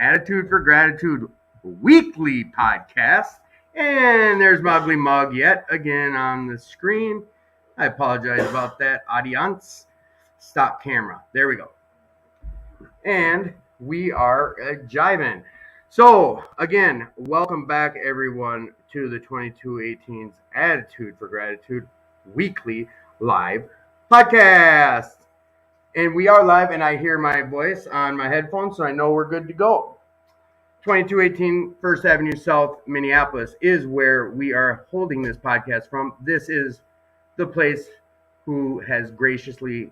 Attitude for Gratitude weekly podcast. And there's my ugly mug yet again on the screen. I apologize about that, audience. Stop camera. There we go. And we are jiving. So, again, welcome back, everyone, to the 2218's Attitude for Gratitude weekly live podcast. And we are live, and I hear my voice on my headphones, so I know we're good to go. 2218 First Avenue South, Minneapolis is where we are holding this podcast from. This is the place who has graciously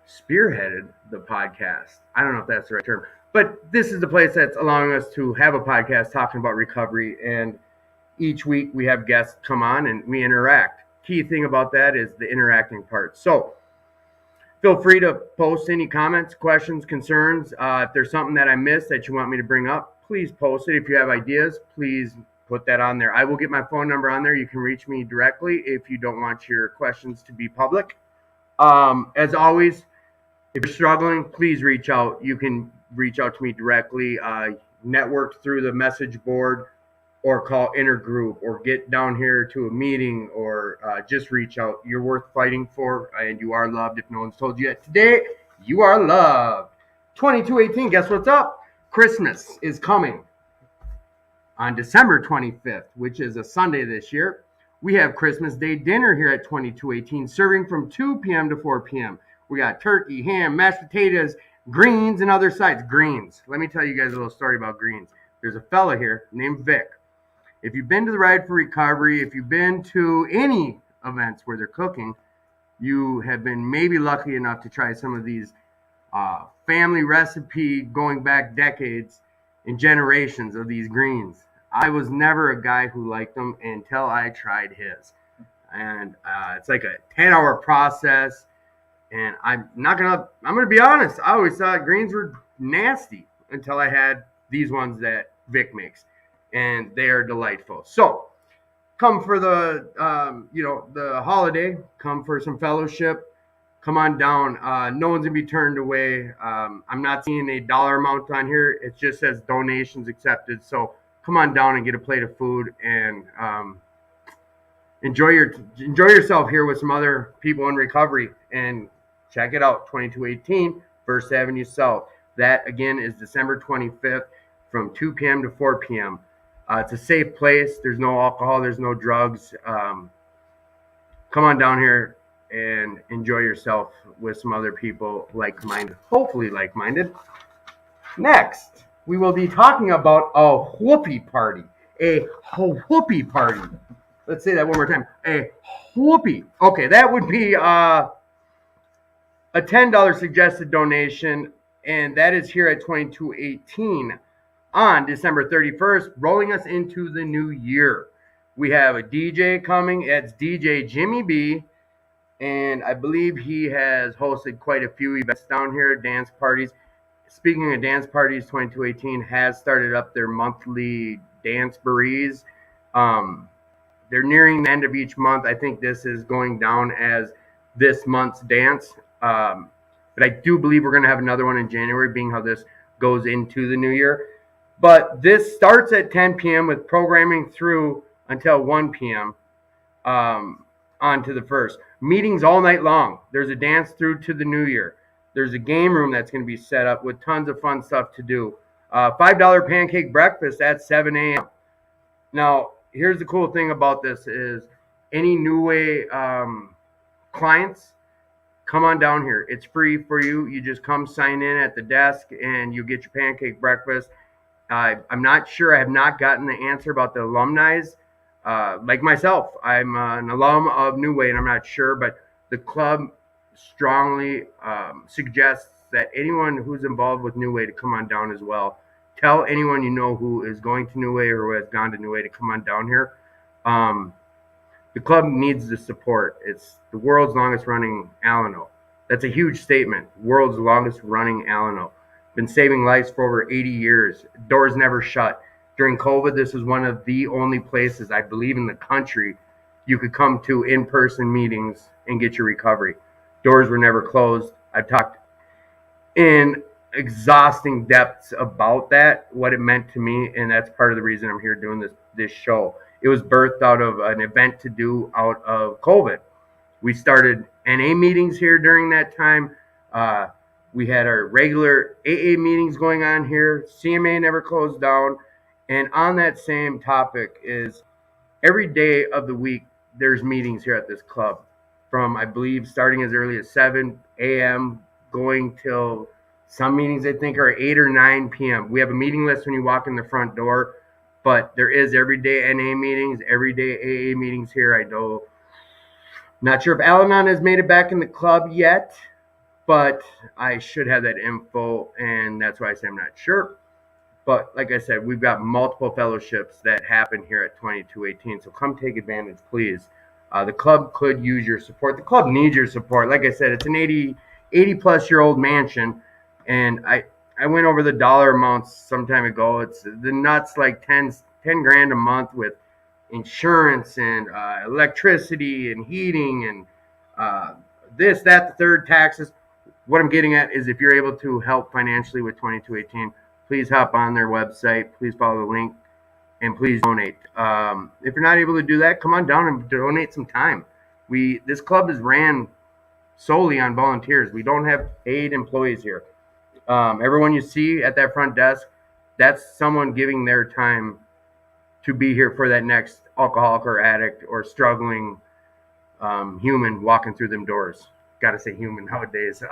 spearheaded the podcast. I don't know if that's the right term, but this is the place that's allowing us to have a podcast talking about recovery. And each week we have guests come on and we interact. Key thing about that is the interacting part. So feel free to post any comments, questions, concerns. If there's something that I missed that you want me to bring up, please post it. If you have ideas, please put that on there. I will get my phone number on there. You can reach me directly if you don't want your questions to be public. As always, if you're struggling, please reach out. You can reach out to me directly, network through the message board, or call intergroup, or get down here to a meeting, or just reach out. You're worth fighting for, and you are loved. If no one's told you yet today, you are loved. 2218, guess what's up? Christmas is coming on December 25th, which is a Sunday this year. We have Christmas Day dinner here at 2218, serving from 2 p.m. to 4 p.m. We got turkey, ham, mashed potatoes, greens, and other sides. Greens. Let me tell you guys a little story about greens. There's a fella here named Vic. If you've been to the Ride for Recovery, if you've been to any events where they're cooking, you have been maybe lucky enough to try some of these family recipe going back decades and generations of these greens. I was never a guy who liked them until I tried his. And it's like a 10-hour process. And I'm going to be honest, I always thought greens were nasty until I had these ones that Vic makes. And they are delightful. So come for the the holiday. Come for some fellowship. Come on down. No one's gonna be turned away. I'm not seeing a dollar amount on here. It just says donations accepted. So come on down and get a plate of food and enjoy yourself here with some other people in recovery. And check it out, 2218 First Avenue South. That again is December 25th from 2 p.m. to 4 p.m. It's a safe place. There's no alcohol. There's no drugs. Come on down here and enjoy yourself with some other people like-minded, hopefully like-minded. Next, we will be talking about a whoopee party. A whoopee party. Let's say that one more time. A whoopee. Okay, that would be a $10 suggested donation, and that is here at 2218. On December 31st, rolling us into the new year. We have a DJ coming. It's DJ Jimmy B. And I believe he has hosted quite a few events down here, dance parties. Speaking of dance parties, 2218 has started up their monthly dance berees. They're nearing the end of each month. I think this is going down as this month's dance. But I do believe we're going to have another one in January, being how this goes into the new year. But this starts at 10 p.m. with programming through until 1 p.m. On to the first. Meetings all night long. There's a dance through to the new year. There's a game room that's going to be set up with tons of fun stuff to do. $5 pancake breakfast at 7 a.m. Now, here's the cool thing about this is any New Way clients, come on down here. It's free for you. You just come sign in at the desk and you get your pancake breakfast. I'm not sure. I have not gotten the answer about the alumni. Like myself, I'm an alum of New Way, and I'm not sure, but the club strongly suggests that anyone who's involved with New Way to come on down as well. Tell anyone you know who is going to New Way or who has gone to New Way to come on down here. The club needs the support. It's the world's longest running Alano. That's a huge statement. World's longest running Alano. Been saving lives for over 80 years. Doors never shut. During COVID, this is one of the only places, I believe, in the country you could come to in-person meetings and get your recovery. Doors were never closed. I've talked in exhausting depths about that, what it meant to me, and that's part of the reason I'm here doing this show. It was birthed out of an event to do out of COVID. We started NA meetings here during that time. Uh, we had our regular AA meetings going on here. CMA never closed down. And on that same topic is every day of the week, there's meetings here at this club from, I believe, starting as early as 7 a.m., going till some meetings, I think, are 8 or 9 p.m. We have a meeting list when you walk in the front door, but there is everyday NA meetings, everyday AA meetings here. I know, not sure if Al-Anon has made it back in the club yet, but I should have that info, and that's why I say I'm not sure. But like I said, we've got multiple fellowships that happen here at 2218. So come take advantage, please. The club could use your support. The club needs your support. Like I said, it's an 80 plus year old mansion. And I went over the dollar amounts some time ago. It's the nuts, like 10 grand a month with insurance and electricity and heating and this, that, the third, taxes. What I'm getting at is if you're able to help financially with 2218, please hop on their website. Please follow the link and please donate. If you're not able to do that, come on down and donate some time. This club is ran solely on volunteers. We don't have paid employees here. Everyone you see at that front desk, that's someone giving their time to be here for that next alcoholic or addict or struggling human walking through them doors. Got to say human nowadays.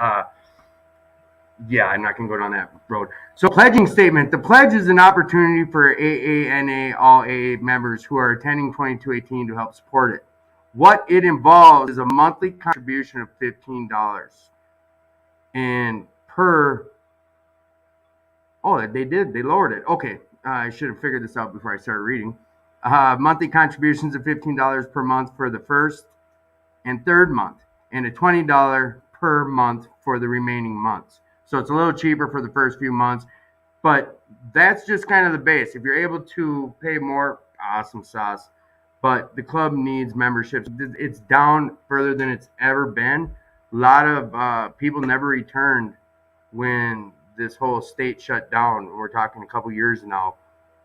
Yeah, I'm not going to go down that road. So, pledging statement. The pledge is an opportunity for AANA, all AA members who are attending 2218 to help support it. What it involves is a monthly contribution of $15. And they lowered it. Okay, I should have figured this out before I started reading. Monthly contributions of $15 per month for the first and third month, and a $20 per month for the remaining months. So it's a little cheaper for the first few months, but that's just kind of the base. If you're able to pay more, awesome sauce. But the club needs memberships. It's down further than it's ever been. A lot of people never returned when this whole state shut down. We're talking a couple years now.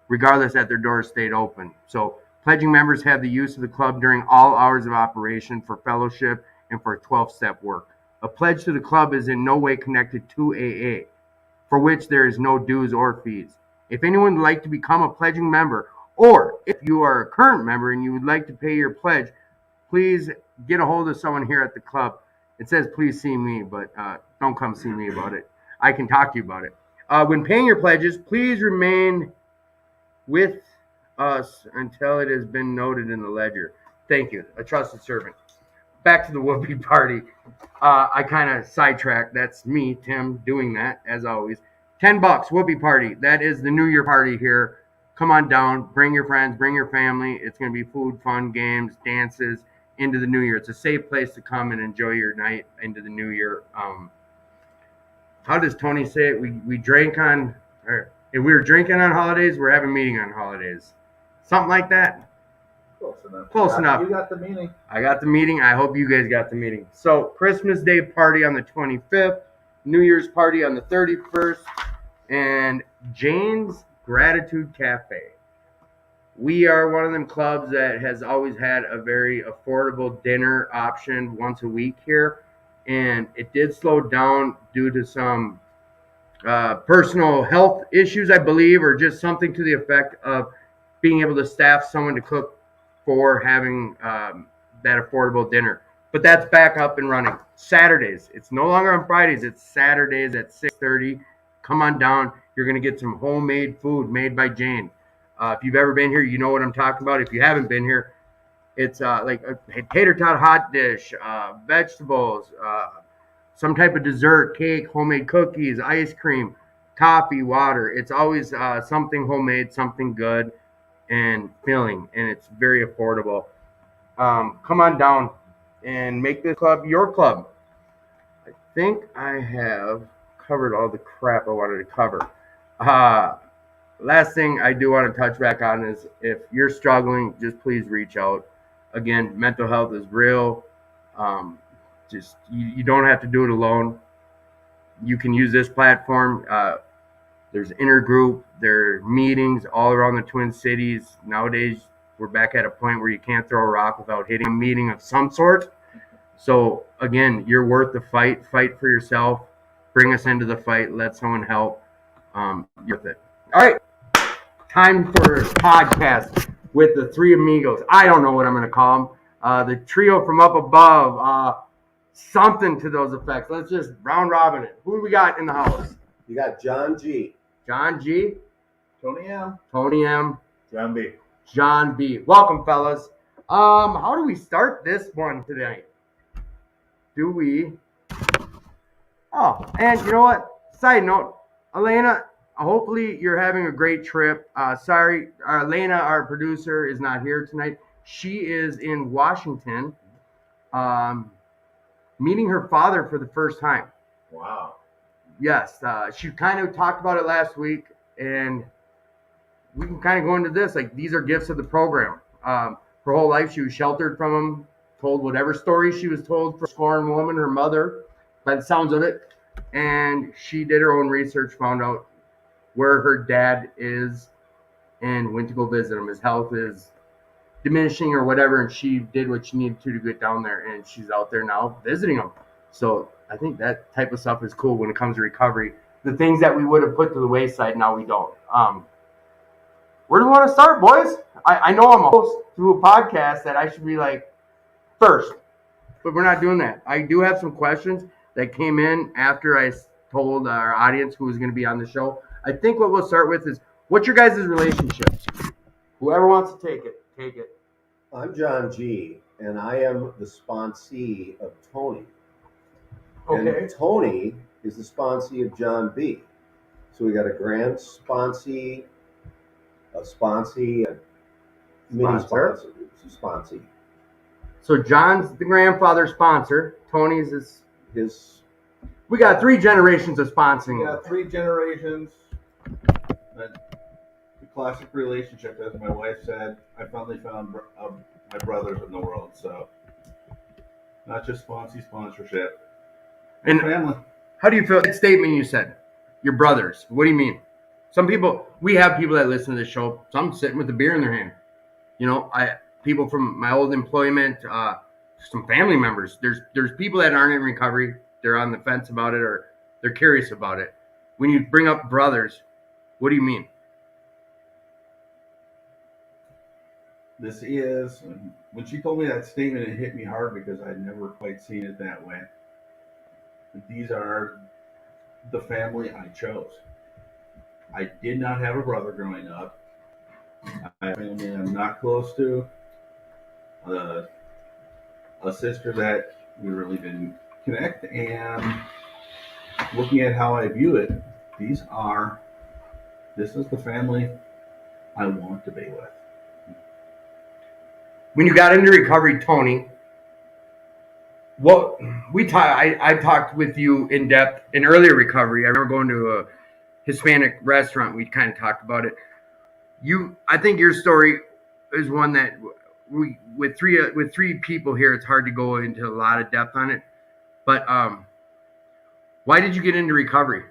Regardless, that their doors stayed open. So pledging members have the use of the club during all hours of operation for fellowship and for 12-step work. A pledge to the club is in no way connected to AA, for which there is no dues or fees. If anyone would like to become a pledging member, or if you are a current member and you would like to pay your pledge, please get a hold of someone here at the club. It says please see me, but don't come see me about it. I can talk to you about it. When paying your pledges, please remain with us until it has been noted in the ledger. Thank you. A trusted servant. Back to the whoopee party. I kind of sidetracked. That's me, Tim, doing that, as always. $10, whoopee party. That is the New Year party here. Come on down. Bring your friends. Bring your family. It's going to be food, fun, games, dances into the New Year. It's a safe place to come and enjoy your night into the New Year. How does Tony say it? We drank on, or if we were drinking on holidays, we're having a meeting on holidays. Something like that. Close enough. You got the meeting. I got the meeting. I hope you guys got the meeting. So, Christmas Day party on the 25th, New Year's party on the 31st, and Jane's Gratitude Cafe. We are one of them clubs that has always had a very affordable dinner option once a week here, and it did slow down due to some personal health issues, I believe, or just something to the effect of being able to staff someone to cook for having that affordable dinner. But that's back up and running. Saturdays. It's no longer on Fridays. It's Saturdays at 6:30. Come on down. You're going to get some homemade food made by Jane. If you've ever been here, you know what I'm talking about. If you haven't been here, it's like a tater tot hot dish, vegetables, some type of dessert, cake, homemade cookies, ice cream, coffee, water. It's always something homemade, something good and filling, and it's very affordable. Come on down and make this club your club. I think I have covered all the crap I wanted to cover. Last thing I do want to touch back on is if you're struggling, just please reach out. Again, mental health is real. You don't have to do it alone. you can use this platform. There's intergroup, there are meetings all around the Twin Cities. Nowadays, we're back at a point where you can't throw a rock without hitting a meeting of some sort. So again, you're worth the fight. Fight for yourself. Bring us into the fight. Let someone help. You're worth it. All right, time for a podcast with the three amigos. I don't know what I'm going to call them. The trio from up above. Something to those effects. Let's just round robin it. Who do we got in the house? You got John G. John G. Tony M. Tony M. John B. John B. Welcome, fellas. How do we start this one tonight? Do we? Oh, and you know what? Side note, Elena, hopefully you're having a great trip. Sorry, Elena, our producer, is not here tonight. She is in Washington, meeting her father for the first time. Wow. Yes, she kind of talked about it last week, and we can kind of go into this. Like, these are gifts of the program. Her whole life, she was sheltered from him, told whatever story she was told for scorned woman, her mother, by the sounds of it. And she did her own research, found out where her dad is, and went to go visit him. His health is diminishing or whatever, and she did what she needed to get down there, and she's out there now visiting him. So I think that type of stuff is cool when it comes to recovery. The things that we would have put to the wayside, now we don't. Where do we want to start, boys? I know I'm a host to a podcast that I should be like first, but we're not doing that. I do have some questions that came in after I told our audience who was going to be on the show. I think what we'll start with is, what's your guys' relationships? Whoever wants to take it, take it. I'm John G, and I am the sponsee of Tony. Okay. And Tony is the sponsee of John B. So we got a grand sponsee, a sponsee, a mini sponsor, sponsee. So John's the grandfather sponsor. Tony's is His. We got 3 generations of sponsoring. We got 3 generations. The classic relationship, as my wife said. I finally found my brothers in the world. So not just sponsorship. And family. How do you feel that statement you said? Your brothers. What do you mean? Some people, we have people that listen to the show. Some sitting with a beer in their hand. You know, people from my old employment, some family members. There's people that aren't in recovery. They're on the fence about it, or they're curious about it. When you bring up brothers, what do you mean? This is, when she told me that statement, it hit me hard because I'd never quite seen it that way. These are the family I chose. I did not have a brother growing up. I have a family I'm not close to. A sister that we really didn't connect. And looking at how I view it, this is the family I want to be with. When you got into recovery, Tony, I talked with you in depth in earlier recovery. I remember going to a Hispanic restaurant. We kind of talked about it. I think your story is one that with three people here, it's hard to go into a lot of depth on it. But why did you get into recovery?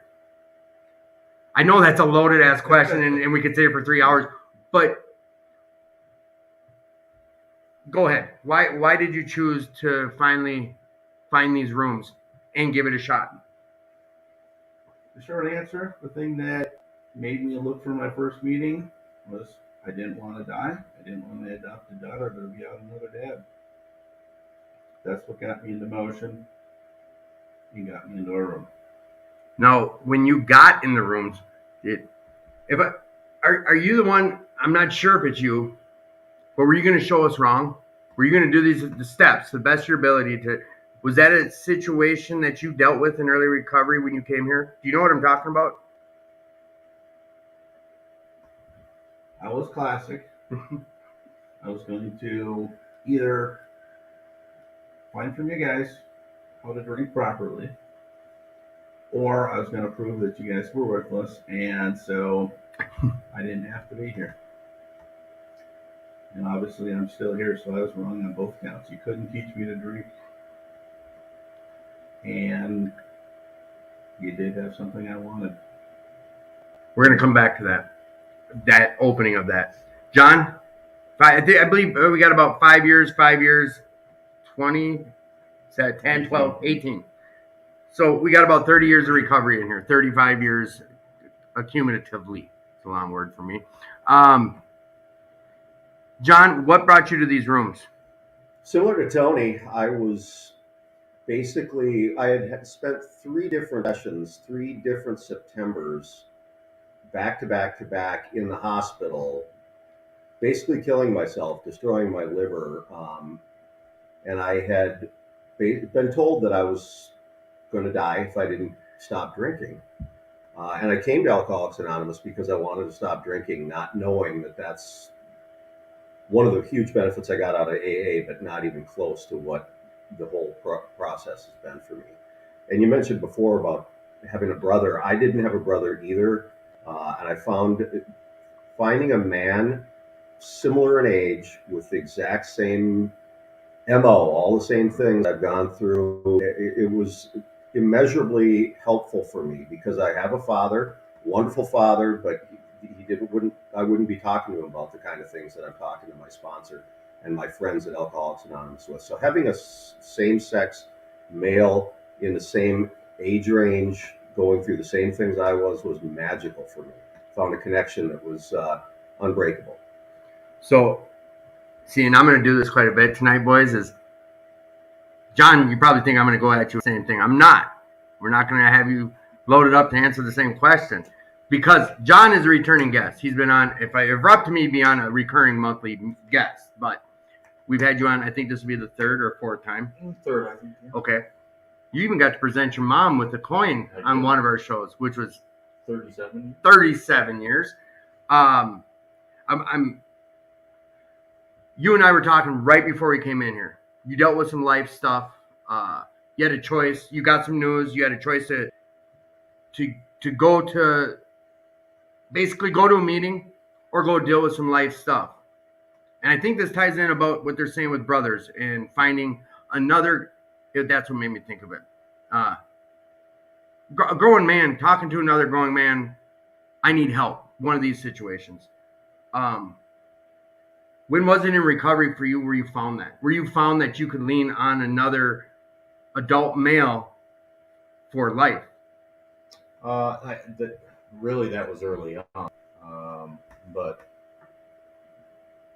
I know that's a loaded ass question, and we could say it for 3 hours. But go ahead. Why did you choose to finally find these rooms and give it a shot? The short answer, the thing that made me look for my first meeting was I didn't want to die. I didn't want my adopted daughter to be out another dad. That's what got me into motion. He got me into a room. Now, when you got in the rooms, are you the one? I'm not sure if it's you, but were you going to show us wrong? Were you going to do the steps to the best of your ability to? Was that a situation that you dealt with in early recovery when you came here? Do you know what I'm talking about? I was classic. I was going to either find from you guys how to drink properly, or I was going to prove that you guys were worthless, and so I didn't have to be here. And obviously I'm still here, so I was wrong on both counts. You couldn't teach me to drink, and You did have something I wanted. We're going to come back to that opening of that. John, I believe we got about 5 years, 20, is that 10, 12, 18. So we got about 30 years of recovery in here, 35 years accumulatively. It's a long word for me. John, what brought you to these rooms? Similar to Tony, I had spent 3 different sessions, 3 different Septembers, back to back to back in the hospital, basically killing myself, destroying my liver. And I had been told that I was going to die if I didn't stop drinking. And I came to Alcoholics Anonymous because I wanted to stop drinking, not knowing that that's one of the huge benefits I got out of AA, but not even close to what the whole process has been for me. And you mentioned before about having a brother. I didn't have a brother either. And I found finding a man similar in age with the exact same MO, all the same things I've gone through, it was immeasurably helpful for me because I have a father, wonderful father, but I wouldn't be talking to him about the kind of things that I'm talking to my sponsor and my friends at Alcoholics Anonymous with. So having a same-sex male in the same age range, going through the same things I was magical for me. Found a connection that was unbreakable. So, see, and I'm going to do this quite a bit tonight, boys, is John, you probably think I'm going to go at you with the same thing. I'm not. We're not going to have you loaded up to answer the same question because John is a returning guest. He's been on, if you're up to me, be on a recurring monthly guest, but we've had you on, I think this will be the 3rd or 4th time. 3rd, I think. Yeah. Okay. You even got to present your mom with a coin on one of our shows, which was 37 years. You and I were talking right before we came in here. You dealt with some life stuff. You had a choice. You got some news. You had a choice to go to basically go to a meeting or go deal with some life stuff. And I think this ties in about what they're saying with brothers and finding another. That's what made me think of it. A growing man talking to another growing man. I need help. One of these situations. When was it in recovery for you where you found that? Where you found that you could lean on another adult male for life? Really, that was early on. But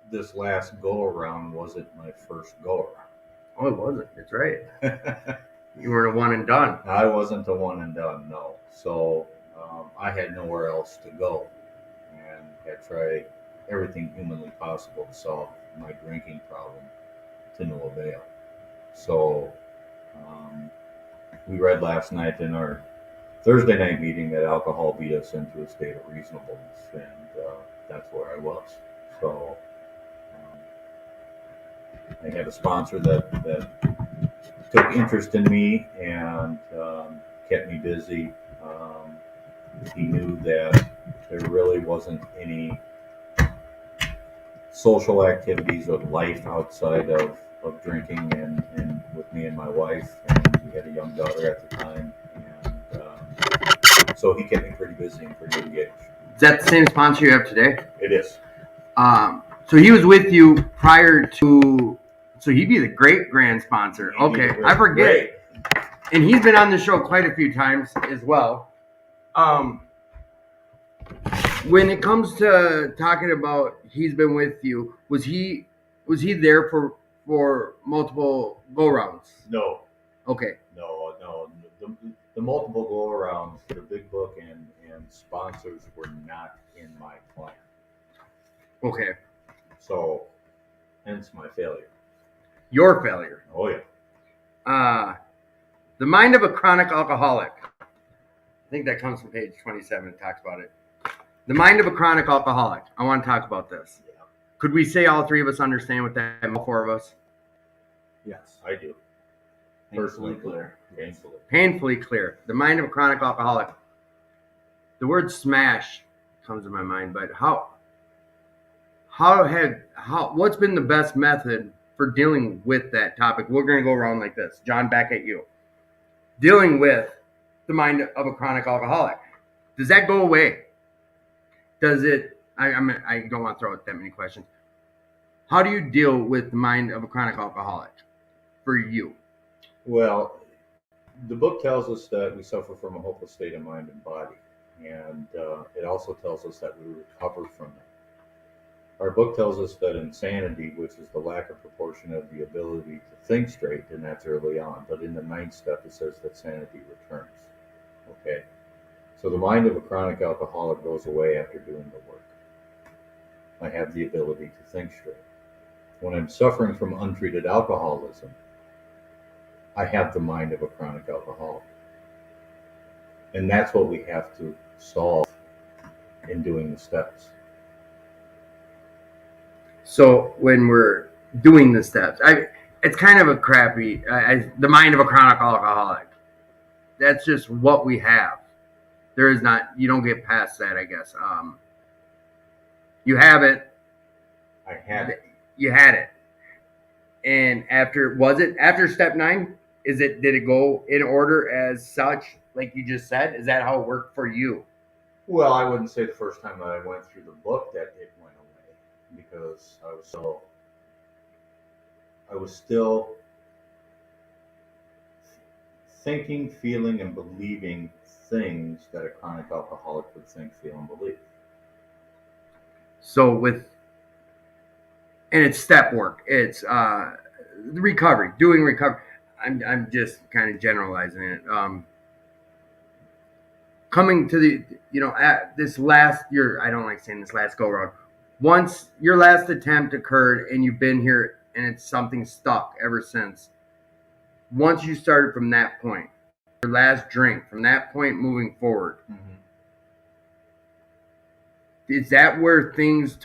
this last go-around wasn't my first go-around. Oh, it wasn't. That's right. You weren't a one and done. I wasn't a one and done, no. So I had nowhere else to go and had tried everything humanly possible to solve my drinking problem to no avail. So we read last night in our Thursday night meeting that alcohol beat us into a state of reasonableness, and that's where I was. So I had a sponsor that took interest in me and kept me busy. He knew that there really wasn't any social activities or life outside of drinking and with me and my wife, and we had a young daughter at the time, and so he kept me pretty busy and pretty engaged. Is that the same sponsor you have today? It is. So he was with you prior to, so he'd be the great grand sponsor. Okay, I forget. Great. And he's been on the show quite a few times as well. When it comes to talking about he's been with you, was he there for multiple go-rounds? No. Okay. No. The multiple go-arounds, the big book and sponsors were not in my plan. Okay. So, hence my failure. Your failure. Oh, yeah. The mind of a chronic alcoholic. I think that comes from page 27. It talks about it. The mind of a chronic alcoholic. I want to talk about this. Yeah. Could we say all three of us understand what that means, all four of us? Yes, I do. Personally clear. Painfully clear. The mind of a chronic alcoholic. The word smash comes to my mind, but what's been the best method for dealing with that topic? We're going to go around like this. John, back at you. Dealing with the mind of a chronic alcoholic. Does that go away? Does it? I don't want to throw out that many questions. How do you deal with the mind of a chronic alcoholic for you? Well, the book tells us that we suffer from a hopeless state of mind and body, and it also tells us that we recover from it. Our book tells us that insanity, which is the lack of proportion of the ability to think straight, and that's early on. But in the 9th step, it says that sanity returns. Okay? So the mind of a chronic alcoholic goes away after doing the work. I have the ability to think straight. When I'm suffering from untreated alcoholism, I have the mind of a chronic alcoholic. And that's what we have to solve in doing the steps. So when we're doing the steps, it's kind of a crappy, the mind of a chronic alcoholic. That's just what we have. There is not, you don't get past that, I guess. You have it. I had it. You had it. And after step 9? Did it go in order as such, like you just said? Is that how it worked for you? Well, I wouldn't say the first time that I went through the book that it went away, because I was still thinking, feeling, and believing things that a chronic alcoholic would think, feel, and believe. So and it's step work. It's recovery, doing recovery. I'm just kind of generalizing it. Coming to the, at this last year, I don't like saying this last go around. Once your last attempt occurred and you've been here and it's something stuck ever since. Once you started from that point, your last drink, from that point moving forward, is that where things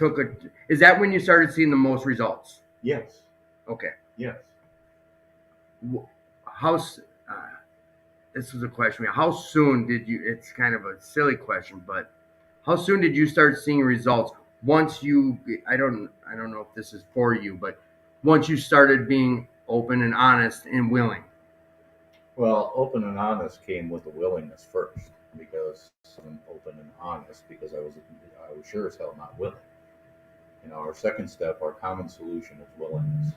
is that when you started seeing the most results? Yes. Okay. Yes. This was a question. How soon did you, it's kind of a silly question, but how soon did you start seeing results once you, I don't know if this is for you, but once you started being open and honest and willing? Well, open and honest came with the willingness first, because I'm open and honest because I was sure as hell not willing. Our second step, our common solution is willingness.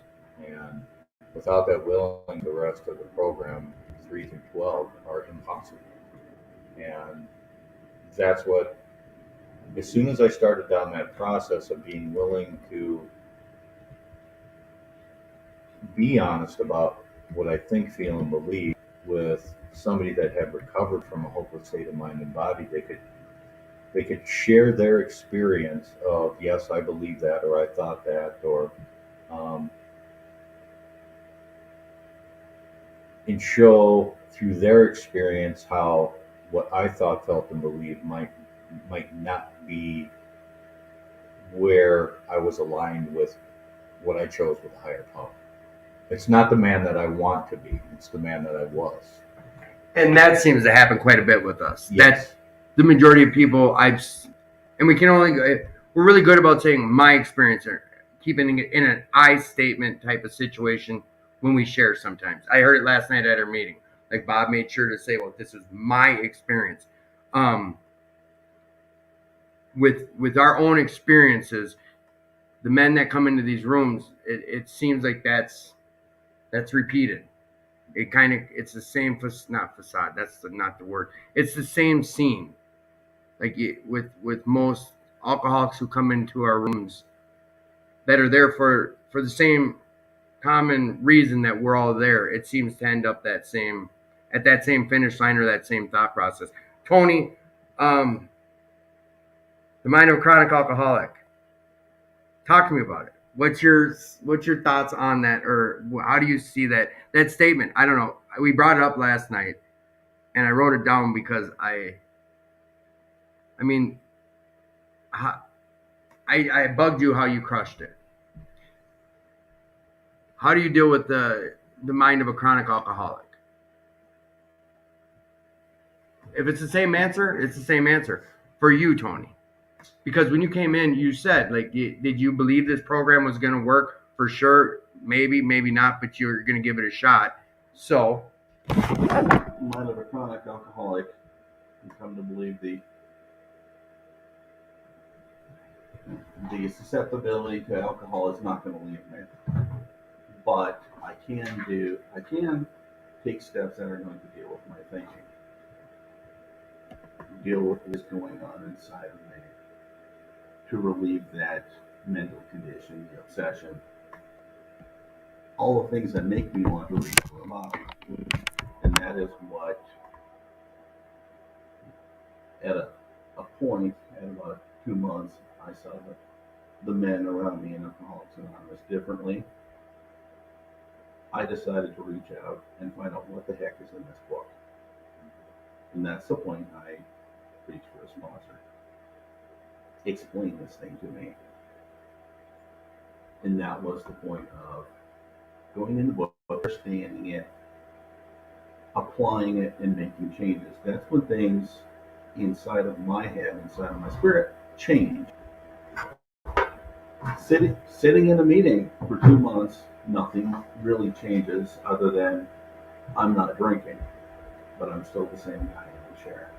And without that willing, the rest of the program, 3 through 12, are impossible. And that's what, as soon as I started down that process of being willing to be honest about what I think, feel, and believe with somebody that had recovered from a hopeless state of mind and body, they could share their experience of, yes, I believe that, or I thought that, or and show through their experience how what I thought, felt, and believed might not be where I was aligned with what I chose with a higher power. It's not the man that I want to be. It's the man that I was. And that seems to happen quite a bit with us. Yes. That's the majority of people and we're really good about saying my experience, or keeping it in an I statement type of situation when we share sometimes. I heard it last night at our meeting. Like Bob made sure to say, well, this is my experience. With our own experiences, the men that come into these rooms, it seems like that's repeated. It's the same, not facade, that's not the word. It's the same scene. Like with most alcoholics who come into our rooms that are there for the same common reason that we're all there, it seems to end up at that same finish line or that same thought process. Tony, the mind of a chronic alcoholic. Talk to me about it. What's your thoughts on that, or how do you see that statement? I don't know. We brought it up last night, and I wrote it down because I bugged you how you crushed it. How do you deal with the mind of a chronic alcoholic? If it's the same answer, it's the same answer for you, Tony. Because when you came in, you said, like, did you believe this program was going to work? For sure, maybe not, but you're going to give it a shot. So mind of a chronic alcoholic, you come to believe the susceptibility to alcohol is not going to leave me. But I can take steps that are going to deal with my thinking, deal with what's going on inside of me, to relieve that mental condition, the obsession, all the things that make me want to reach for a bottle. And that is what, at a point, at about 2 months, I saw the men around me in Alcoholics Anonymous differently. I decided to reach out and find out what the heck is in this book. And that's the point I reached for a sponsor. Explain this thing to me. And that was the point of going in the book, understanding it, applying it, and making changes. That's when things inside of my head, inside of my spirit, change. Sitting in a meeting for 2 months, nothing really changes other than I'm not drinking, but I'm still the same guy in the chair.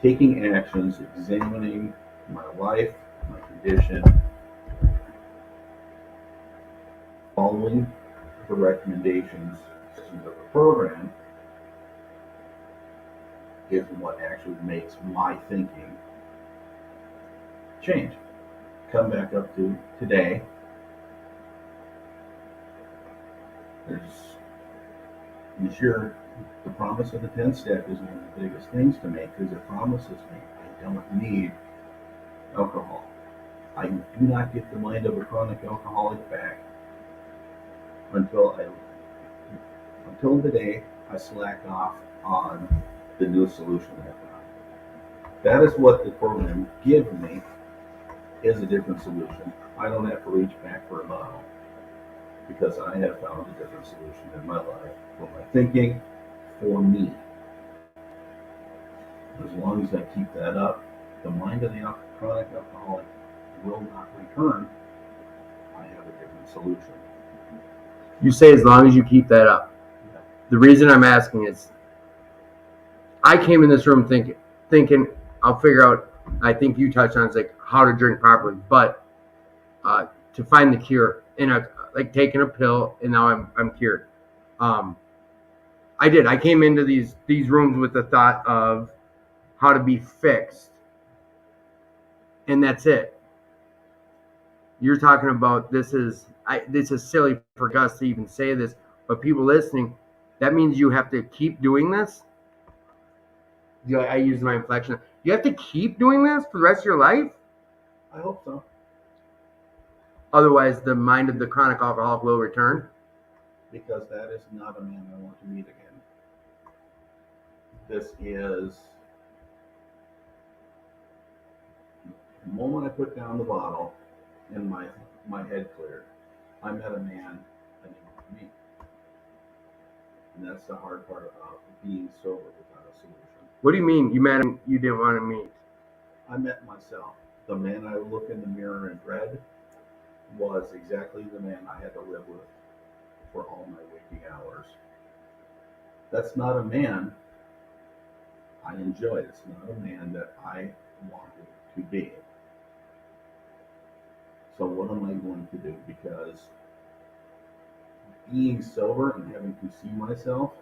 Taking actions, examining my life, my condition, following the recommendations of the program is what actually makes my thinking change. Come back up to today. The promise of the 10th step is one of the biggest things to me, because it promises me I don't need alcohol. I do not get the mind of a chronic alcoholic back until the day I slack off on the new solution I found. That is what the program gives me, is a different solution. I don't have to reach back for a bottle, because I have found a different solution in my life for my thinking, for me. As long as I keep that up, the mind of the chronic alcoholic will not return. I have a different solution. You say as long as you keep that up. Yeah. The reason I'm asking is, I came in this room thinking I'll figure out. I think you touched on it's like how to drink properly, but to find the cure. And I like taking a pill, and now I'm cured. I did. I came into these rooms with the thought of how to be fixed, and that's it. You're talking about this is silly for Gus to even say this, but people listening, that means you have to keep doing this. I use my inflection. You have to keep doing this for the rest of your life. I hope so. Otherwise, the mind of the chronic alcoholic will return. Because that is not a man I want to meet again. This is the moment I put down the bottle and my head cleared. I met a man I didn't want to meet. And that's the hard part about being sober without a solution. What do you mean you met him you didn't want to meet? I met myself. The man I look in the mirror and dread was exactly the man I had to live with for all my waking hours. That's not a man I enjoyed. It's not a man that I wanted to be. So what am I going to do? Because being sober and having to see myself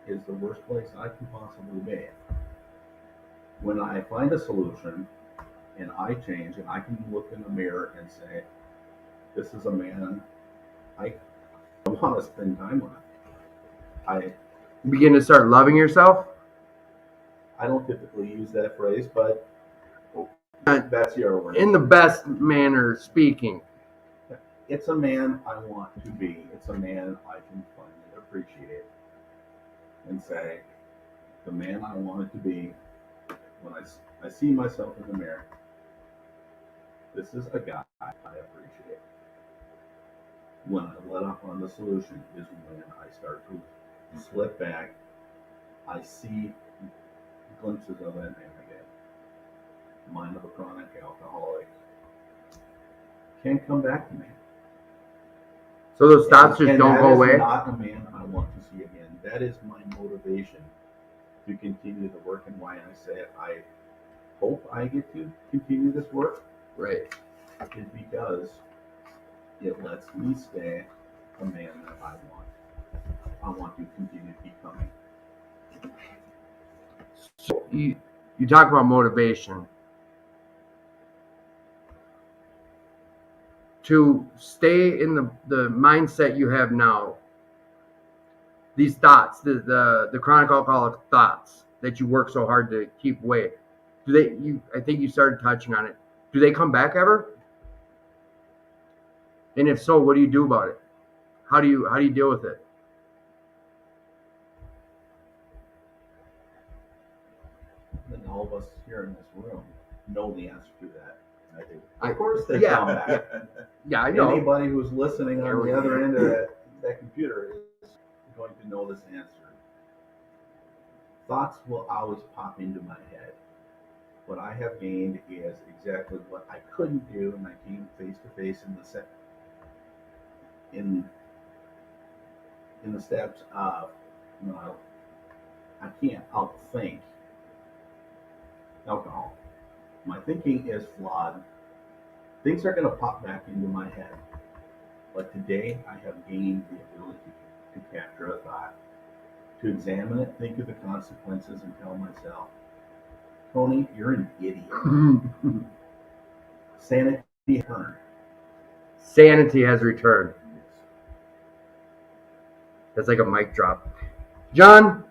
is the worst place I can possibly be. When I find a solution and I change and I can look in the mirror and say, this is a man I want to spend time with. You begin to start loving yourself? I don't typically use that phrase, but that's your word. In the best manner speaking. It's a man I want to be. It's a man I can finally appreciate and say, the man I wanted to be when I see myself in the mirror. This is a guy I appreciate. When I let up on the solution is when I start to slip back. I see glimpses of that man again. Mind of a chronic alcoholic can't come back to me. So those thoughts just And don't go that is away? not a man I want to see again. That is my motivation to continue the work, and why I say I hope I get to continue this work Right. is because it lets me stay a man that I want. I want to continue becoming. So you talk about motivation. To stay in the mindset you have now, these thoughts, the chronic alcoholic thoughts that you work so hard to keep away, I think you started touching on it. Do they come back ever? And if so, what do you do about it? How do you deal with it? And all of us here in this room know the answer to that. I think. Of course they Yeah, come back. Yeah, I know. Anybody who's listening on the other end of that computer is going to know this answer. Thoughts will always pop into my head. What I have gained is exactly what I couldn't do, and I came face to face in the steps of, I can't outthink alcohol. My thinking is flawed. Things are going to pop back into my head. But today I have gained the ability to capture a thought, to examine it, think of the consequences, and tell myself, Tony, you're an idiot. Sanity returned. Sanity has returned. That's like a mic drop. John,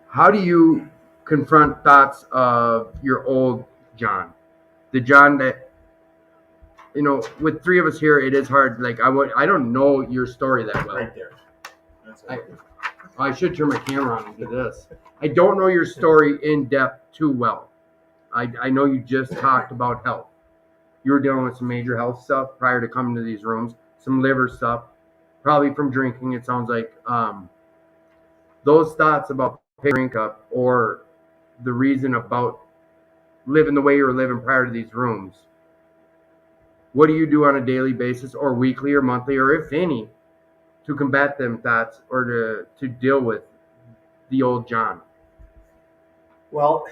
how do you confront thoughts of your old John? The John that, with three of us here, it is hard. Like, I don't know your story that well. Right there. That's it. I should turn my camera on and do this. I don't know your story in depth too well. I know you just talked about health. You were dealing with some major health stuff prior to coming to these rooms, some liver stuff, probably from drinking, it sounds like. Those thoughts about picking drink up, or the reason about living the way you were living prior to these rooms, what do you do on a daily basis, or weekly, or monthly, or if any, to combat them thoughts, or to deal with the old John? Well,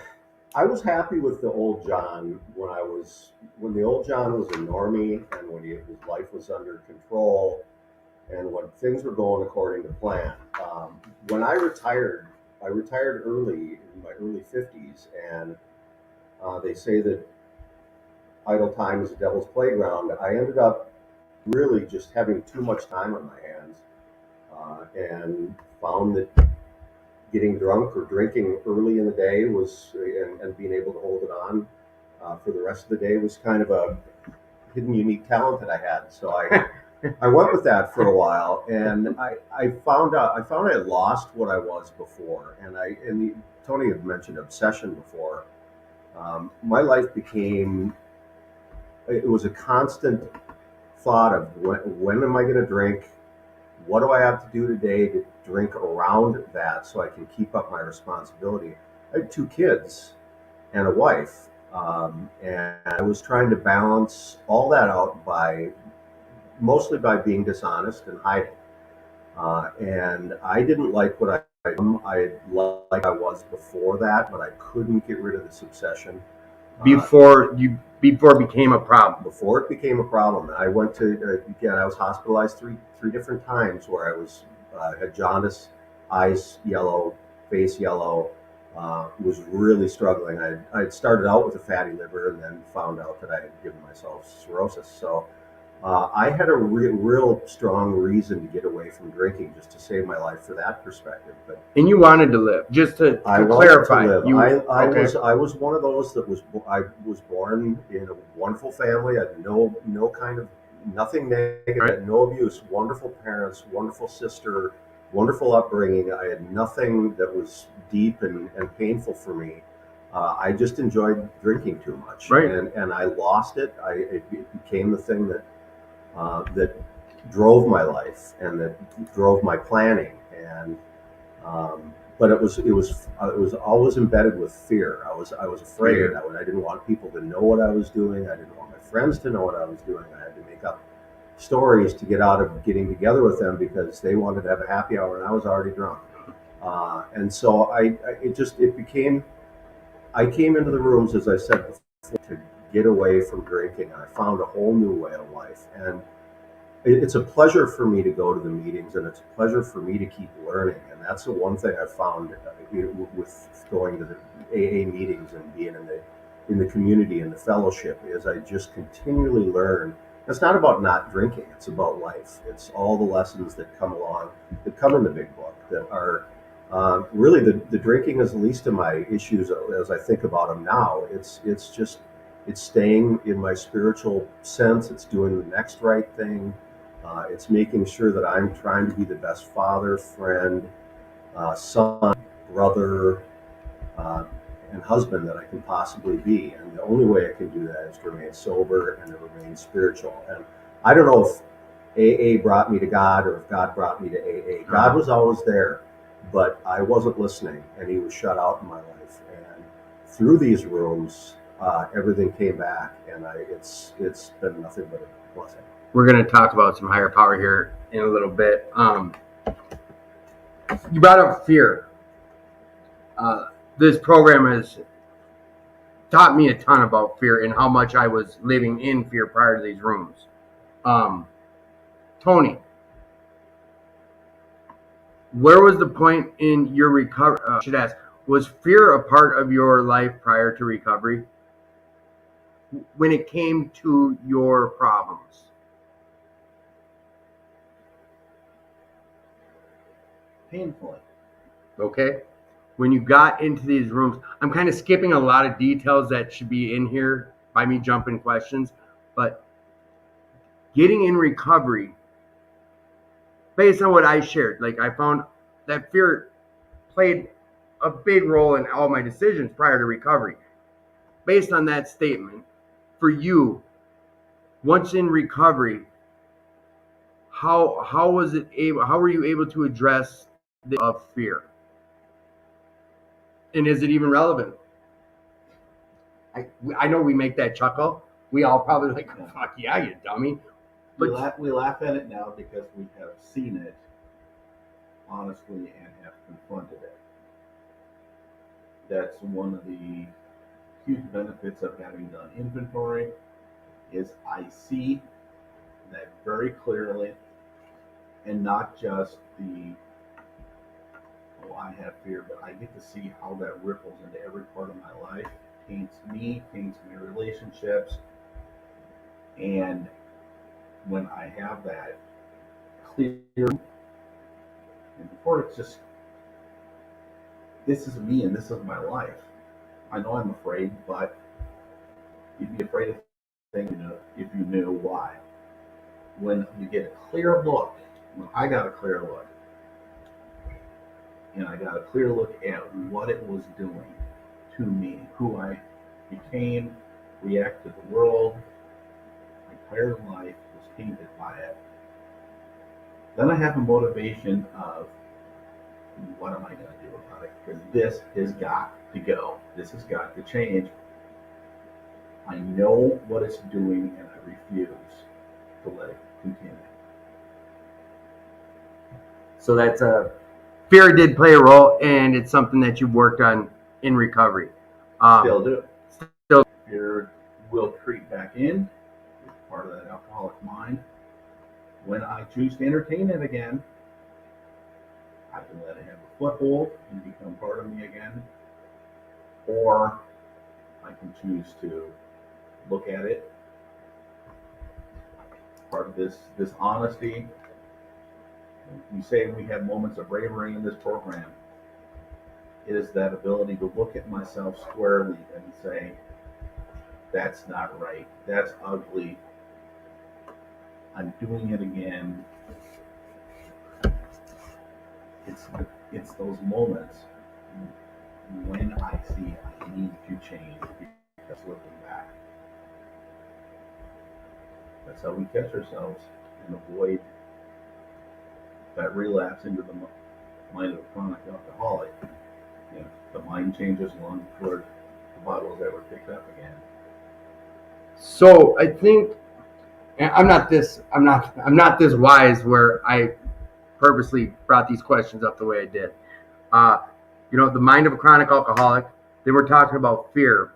I was happy with the old John when the old John was a normie, and when his life was under control, and when things were going according to plan. When I retired early, in my early 50s, and they say that idle time is the devil's playground. I ended up really just having too much time on my hands, and found that getting drunk or drinking early in the day and being able to hold it on for the rest of the day was kind of a hidden unique talent that I had. So I went with that for a while, and I found I lost what I was before, and Tony had mentioned obsession before. My life became, it was a constant thought of when am I going to drink? What do I have to do today to drink around that so I can keep up my responsibility? I had 2 kids and a wife, and I was trying to balance all that out mostly by being dishonest and hiding. And I didn't like what I like I was before that, but I couldn't get rid of this obsession. Before it became a problem. Before it became a problem, I went to again. I was hospitalized three different times where I was had jaundice, eyes yellow, face yellow. Was really struggling. I had started out with a fatty liver, and then found out that I had given myself cirrhosis. So I had a real strong reason to get away from drinking, just to save my life for that perspective. And you wanted to live, just to clarify. I was one of those that I was born in a wonderful family. I had nothing negative, right. No abuse, wonderful parents, wonderful sister, wonderful upbringing. I had nothing that was deep and painful for me. I just enjoyed drinking too much, right. And I lost it. It became the thing that drove my life and that drove my planning. And but it was always embedded with fear. I was afraid. I didn't want people to know what I was doing. I didn't want my friends to know what I was doing. I had to make up stories to get out of getting together with them because they wanted to have a happy hour and I was already drunk. And so it became, I came into the rooms, as I said before, to get away from drinking. I found a whole new way of life. And it's a pleasure for me to go to the meetings, and it's a pleasure for me to keep learning. And that's the one thing I've found with going to the AA meetings and being in the community and the fellowship is I just continually learn. It's not about not drinking; it's about life. It's all the lessons that come along, that come in the big book, that are really the drinking is the least of my issues as I think about them now. It's staying in my spiritual sense. It's doing the next right thing. It's making sure that I'm trying to be the best father, friend, son, brother, and husband that I can possibly be. And the only way I can do that is to remain sober and to remain spiritual. And I don't know if AA brought me to God or if God brought me to AA. God was always there, but I wasn't listening, and he was shut out in my life. And through these rooms, everything came back, and it's been nothing but a blessing. We're going to talk about some higher power here in a little bit. You brought up fear. This program has taught me a ton about fear and how much I was living in fear prior to these rooms. Tony, where was the point in your recovery? I should ask, was fear a part of your life prior to recovery when it came to your problems? Painfully. Okay. When you got into these rooms, I'm kind of skipping a lot of details that should be in here by me jumping questions, but getting in recovery, based on what I shared, like I found that fear played a big role in all my decisions prior to recovery. Based on that statement, for you, once in recovery, how were you able to address the of fear? And is it even relevant? I know we make that chuckle. We all probably like, oh, fuck yeah, you dummy. But We laugh at it now because we have seen it honestly and have confronted it. That's one of the huge benefits of having done inventory is I see that very clearly, and not just I have fear, but I get to see how that ripples into every part of my life, taints me, taints my relationships. And when I have that clear, and before it's just, this is me and this is my life. I know I'm afraid, but you'd be afraid of things if you knew why. When you get a clear look, when I got a clear look, and I got a clear look at what it was doing to me, who I became, reacted to the world, my entire life was tainted by it. Then I have a motivation of, what am I going to do about it? Because this has got to go. This has got to change. I know what it's doing, and I refuse to let it continue. So that's fear did play a role, and it's something that you've worked on in recovery. Still do. Still, fear will creep back in. It's part of that alcoholic mind. When I choose to entertain it again, I can let it have a foothold and become part of me again, or I can choose to look at it. Part of this honesty. We say we have moments of bravery in this program. It is that ability to look at myself squarely and say, that's not right. That's ugly. I'm doing it again. It's those moments when I see I need to change because looking back. That's how we catch ourselves and avoid that relapse into the mind of a chronic alcoholic. The mind changes long before the bottle's ever picked up again. so I think, And I'm not this wise where I purposely brought these questions up the way I did. The mind of a chronic alcoholic. They were talking about fear.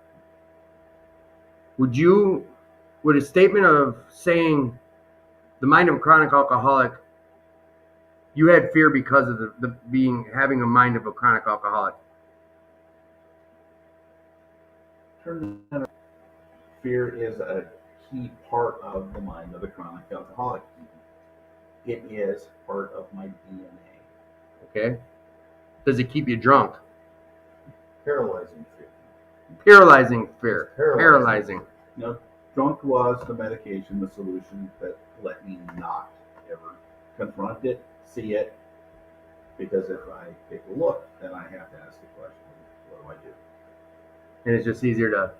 Would a statement of saying the mind of a chronic alcoholic, you had fear because of having a mind of a chronic alcoholic? Fear is a key part of the mind of a chronic alcoholic. It is part of my DNA. Okay. Does it keep you drunk? Paralyzing fear. Paralyzing fear. Paralyzing. Drunk was the medication, the solution that let me not ever confront it, see it, because if I take a look, then I have to ask the question, what do I do? And it's just easier to...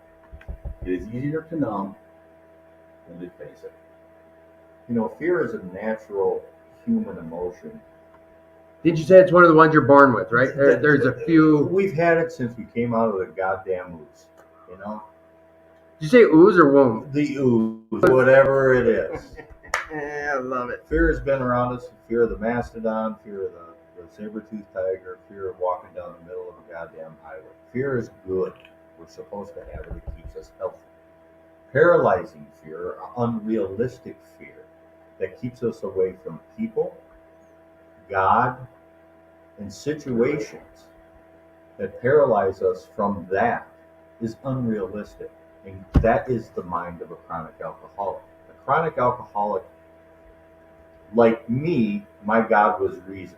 It is easier to numb than to face it. Fear is a natural human emotion. Did you say it's one of the ones you're born with, right? There's a few... We've had it since we came out of the goddamn ooze, Did you say ooze or womb? The ooze, whatever it is. I love it. Fear has been around us. Fear of the mastodon, fear of the saber-toothed tiger, fear of walking down the middle of a goddamn highway. Fear is good. We're supposed to have it. It keeps us healthy. Paralyzing fear, unrealistic fear, that keeps us away from people, God, and situations that paralyze us from that is unrealistic. And that is the mind of a chronic alcoholic. A chronic alcoholic, like me, my God was reason.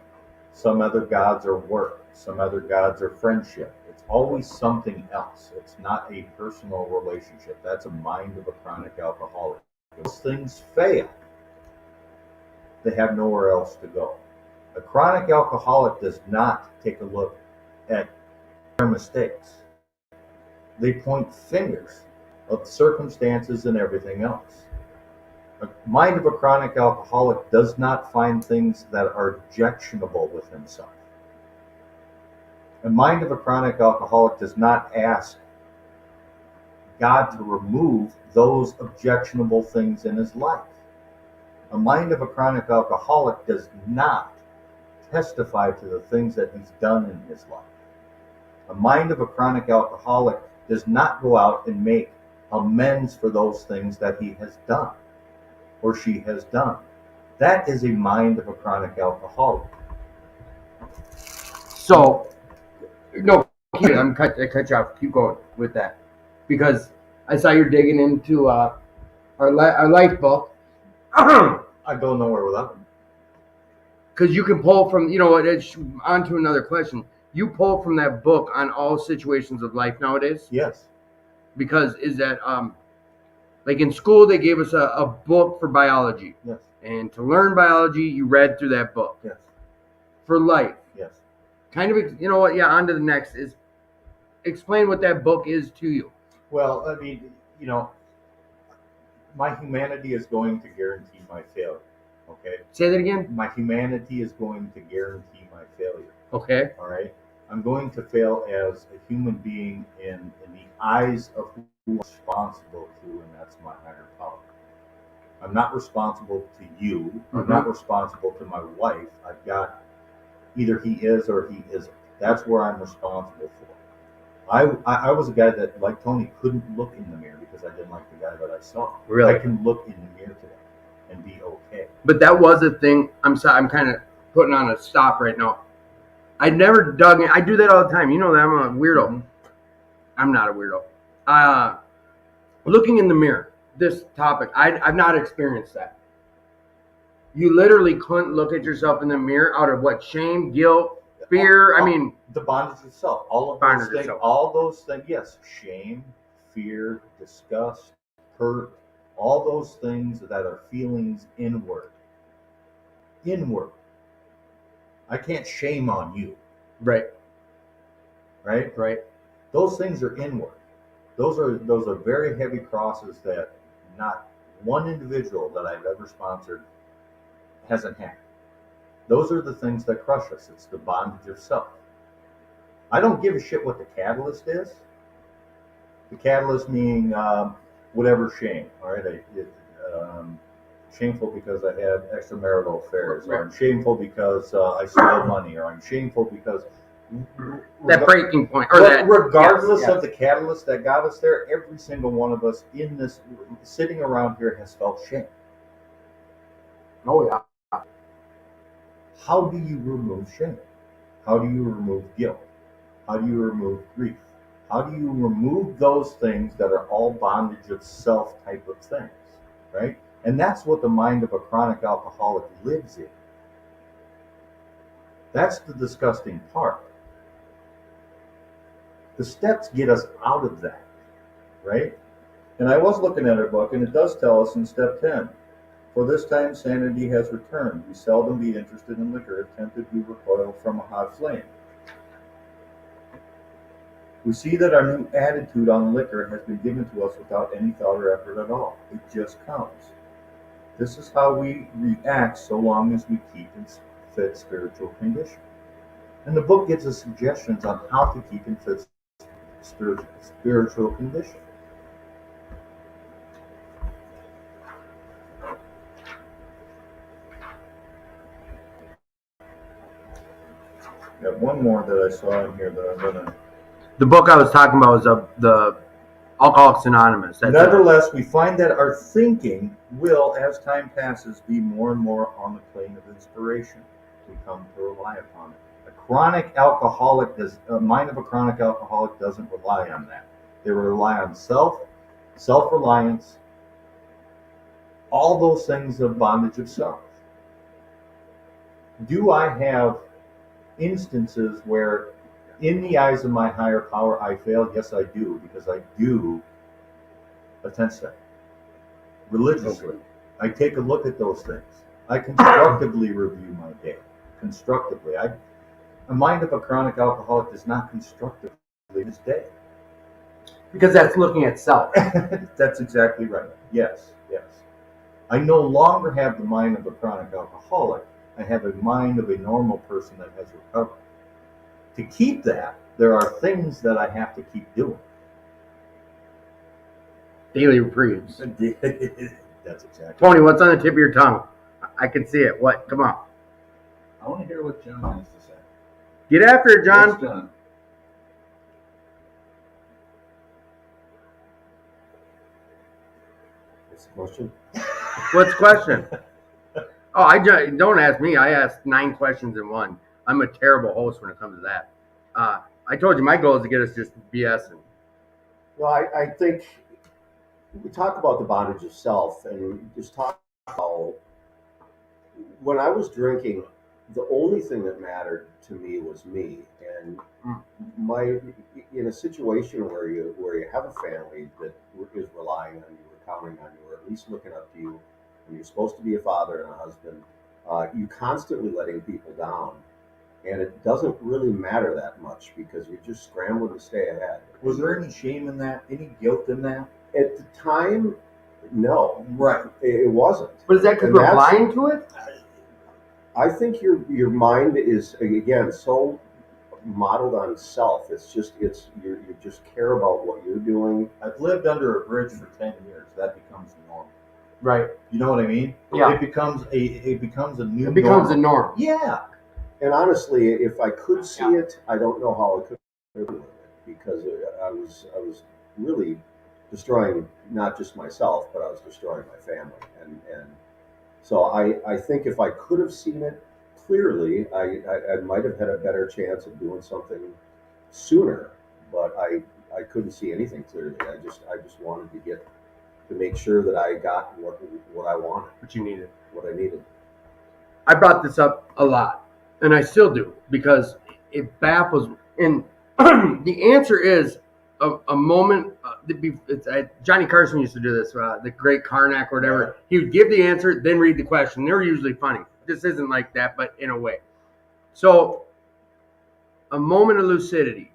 Some other gods are work. Some other gods are friendship. It's always something else. It's not a personal relationship. That's a mind of a chronic alcoholic. Those things fail. They have nowhere else to go. A chronic alcoholic does not take a look at their mistakes. They point fingers of circumstances and everything else. A mind of a chronic alcoholic does not find things that are objectionable with himself. A mind of a chronic alcoholic does not ask God to remove those objectionable things in his life. A mind of a chronic alcoholic does not testify to the things that he's done in his life. A mind of a chronic alcoholic does not go out and make amends for those things that he has done or she has done. That is a mind of a chronic alcoholic. So, no, I cut you off. Keep going with that. Because I saw you're digging into our life book. I go nowhere without them. Because you can pull from, on to another question. You pull from that book on all situations of life nowadays? Yes. Because is that, like in school, they gave us a book for biology. Yes. And to learn biology, you read through that book. Yes. For life. Yes. Kind of, on to the next is explain what that book is to you. Well, I mean, my humanity is going to guarantee my failure. Okay? Say that again? My humanity is going to guarantee my failure. Okay. All right? I'm going to fail as a human being in the eyes of who I'm responsible to, and that's my higher power. I'm not responsible to you. Mm-hmm. I'm not responsible to my wife. I've got either he is or he isn't. That's where I'm responsible for. I was a guy that, like Tony, couldn't look in the mirror because I didn't like the guy that I saw. Really? I can look in the mirror today and be okay. But that was a thing. I'm sorry. I'm kind of putting on a stop right now. I never dug in. I do that all the time. You know that I'm a weirdo. Mm-hmm. I'm not a weirdo. Looking in the mirror. This topic, I've not experienced that. You literally couldn't look at yourself in the mirror out of what? Shame, guilt, fear. The bondage itself. All those things. Yes, shame, fear, disgust, hurt. All those things that are feelings inward. Inward. I can't shame on you. Right. Right? Right. Those things are inward. Those are very heavy crosses that not one individual that I've ever sponsored hasn't had. Those are the things that crush us. It's the bondage of self. I don't give a shit what the catalyst is. The catalyst meaning whatever shame. All right. shameful because I had extramarital affairs, or Right. I'm shameful because I stole money, or I'm shameful because That breaking point, or that regardless yes. of the catalyst that got us there, every single one of us in this sitting around here has felt shame. Oh yeah. How do you remove shame? How do you remove guilt? How do you remove grief? How do you remove those things that are all bondage of self type of things, right? And that's what the mind of a chronic alcoholic lives in. That's the disgusting part. The steps get us out of that, right? And I was looking at our book, and it does tell us in step 10, for this time sanity has returned. We seldom be interested in liquor, if tempted we recoil from a hot flame. We see that our new attitude on liquor has been given to us without any thought or effort at all. It just comes. This is how we react so long as we keep in fit spiritual condition. And the book gives us suggestions on how to keep in fit spiritual condition. Got one more that I saw in here that I'm gonna. The book I was talking about was the Alcoholics Anonymous. That's Nevertheless, we find that our thinking will, as time passes, be more and more on the plane of inspiration. We come to rely upon it. A mind of a chronic alcoholic doesn't rely on that. They rely on self-reliance, all those things of bondage of self. Do I have instances where, in the eyes of my higher power, I fail? Yes, I do, because I do attend step religiously. I take a look at those things. I constructively review my day. Constructively. A mind of a chronic alcoholic does not constructively his day. because that's looking at self. That's exactly right. Yes, yes. I no longer have the mind of a chronic alcoholic. I have a mind of a normal person that has recovered. To keep that, there are things that I have to keep doing. Daily reprieves. That's exactly. Tony, what's on the tip of your tongue? I can see it. What? Come on. I want to hear what John has to say. Get after it, John. Yes, John. What's the question? What's the question? Oh, don't ask me. I asked 9 questions in one. I'm a terrible host when it comes to that. I told you my goal is to get us just BSing. Well, I think we talk about the bondage of self, and we just talk about when I was drinking, the only thing that mattered to me was me. And in a situation where you have a family that is relying on you, or counting on you, or at least looking up to you, and you're supposed to be a father and a husband, you constantly letting people down. And it doesn't really matter that much because you're just scrambling to stay ahead. Was there any shame in that? Any guilt in that? At the time, no. Right. It wasn't. But is that because we're blind to it? I think your mind is, again, so modeled on self. It's just you just care about what you're doing. I've lived under a bridge for 10 years. That becomes the norm. Right. You know what I mean? Yeah. It becomes a new. It becomes norm. a norm. Yeah. And honestly, if I could see it, I don't know how I could live with it, because I was really destroying not just myself, but I was destroying my family. And so I think if I could have seen it clearly, I might have had a better chance of doing something sooner. But I couldn't see anything clearly. I just wanted to make sure that I got what I wanted, What you needed. what I needed. I brought this up a lot, and I still do, because it baffles. And the answer is a moment. Johnny Carson used to do this, the Great Karnak or whatever. Yeah. He would give the answer, then read the question. They're usually funny. This isn't like that, but in a way. So, a moment of lucidity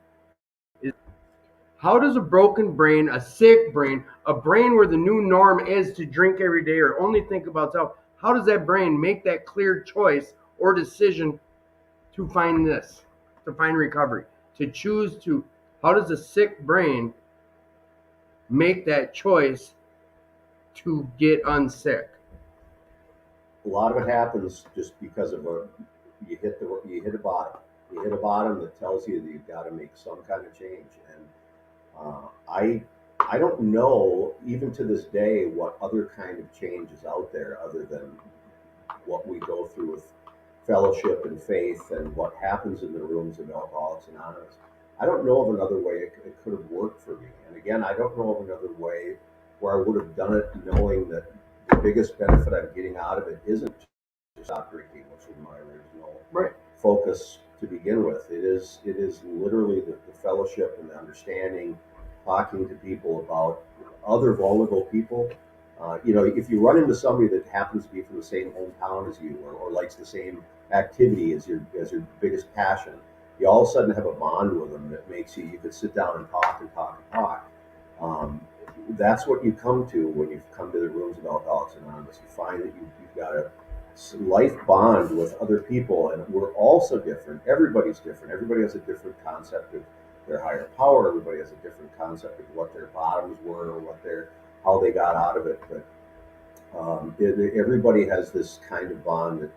is, how does a broken brain, a sick brain, a brain where the new norm is to drink every day or only think about self, how does that brain make that clear choice or decision to find this, to find recovery, to choose to? How does a sick brain make that choice to get unsick? a lot of it happens just because of you hit a bottom. You hit a bottom that tells you that you've got to make some kind of change. And I don't know even to this day what other kind of change is out there other than what we go through with fellowship and faith and what happens in the rooms of Alcoholics Anonymous. I don't know of another way it could have worked for me. And again, I don't know of another way where I would have done it knowing that the biggest benefit I'm getting out of it isn't to stop drinking, which was my original focus to begin with. It is literally the fellowship and the understanding, talking to people about other vulnerable people. If you run into somebody that happens to be from the same hometown as you, or likes the same activity as your biggest passion, you all of a sudden have a bond with them that makes you could sit down and talk and talk and talk. That's what you come to when you come to the rooms of Alcoholics Anonymous. You find that you've got a life bond with other people, and we're all so different. Everybody's different. Everybody has a different concept of their higher power. Everybody has a different concept of what their bottoms were, or how they got out of it. But everybody has this kind of bond that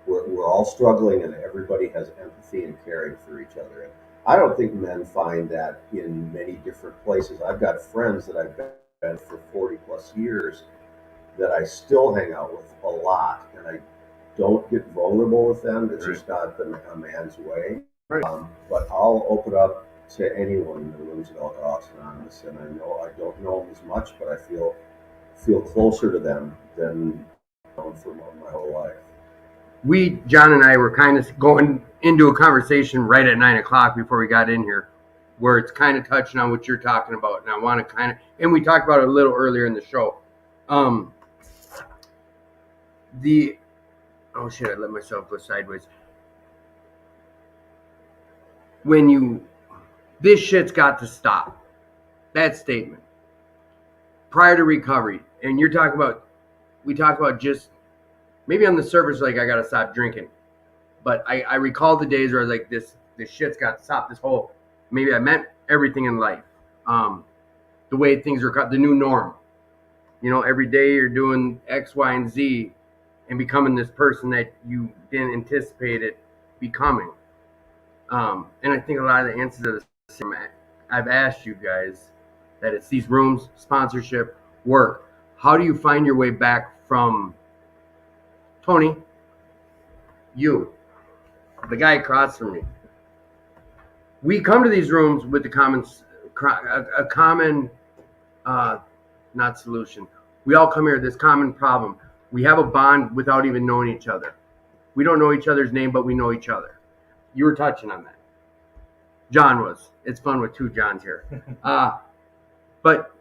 we're all struggling, and everybody has empathy and caring for each other. And I don't think men find that in many different places. I've got friends that I've been for 40 plus years that I still hang out with a lot, and I don't get vulnerable with them. It's just not a man's way. But I'll open up to anyone in the rooms of Alcoholics Anonymous, and I don't know them as much, but I feel closer to them than I've known for my whole life. John and I were kind of going into a conversation right at 9 o'clock before we got in here, where it's kind of touching on what you're talking about. And I want to and we talked about it a little earlier in the show. Oh shit, I let myself go sideways. This shit's got to stop. That statement. Prior to recovery, and we talk about just, maybe on the surface, like, I gotta stop drinking. But I recall the days where I was like, this shit's got to stop. Maybe I meant everything in life. The way things are, the new norm. Every day you're doing X, Y, and Z and becoming this person that you didn't anticipate it becoming. And I think a lot of the answers are the same. I've asked you guys that it's these rooms, sponsorship, work. How do you find your way back from Tony, you, the guy across from me? We come to these rooms with a common, not solution. We all come here with this common problem. We have a bond without even knowing each other. We don't know each other's name, but we know each other. You were touching on that. John was. It's fun with two Johns here. But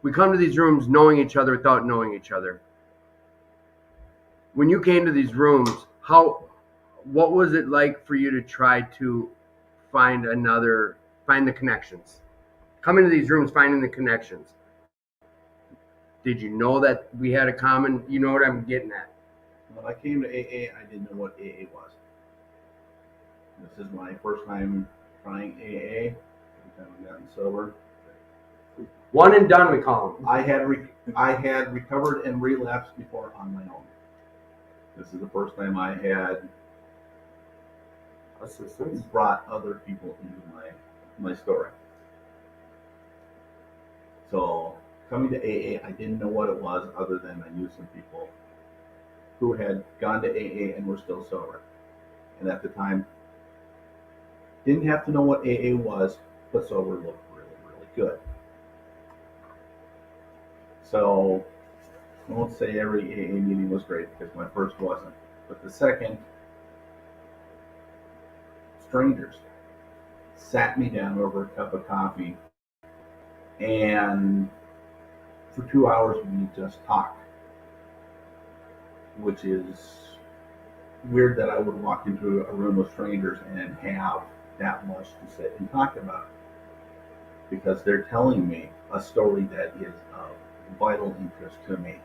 we come to these rooms knowing each other without knowing each other. When you came to these rooms, what was it like for you to try to find the connections? Coming to these rooms, finding the connections. Did you know that we had a common, you know what I'm getting at? When I came to AA, I didn't know what AA was. This is my first time trying AA. Every time I've gotten sober. One and done, we call them. I had recovered and relapsed before on my own. This is the first time I had assistance, brought other people into my story. So coming to AA, I didn't know what it was other than I knew some people who had gone to AA and were still sober. And at the time, didn't have to know what AA was, but sober looked really, really good. So I won't say every AA meeting was great because my first wasn't. But the second, strangers sat me down over a cup of coffee, and for 2 hours we just talked, which is weird that I would walk into a room with strangers and have that much to sit and talk about, because they're telling me a story that is of vital interest to me.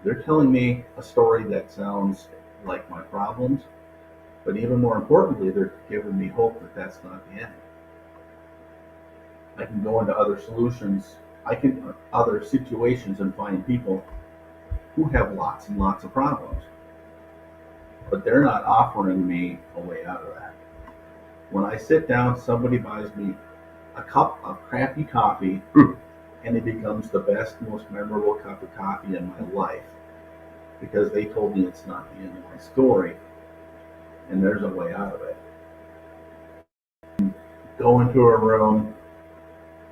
They're telling me a story that sounds like my problems, but even more importantly, they're giving me hope that that's not the end. I can go into other situations and find people who have lots and lots of problems. But they're not offering me a way out of that. When I sit down, somebody buys me a cup of crappy coffee, and it becomes the best, most memorable cup of coffee in my life because they told me it's not the end of my story and there's a way out of it. Go into a room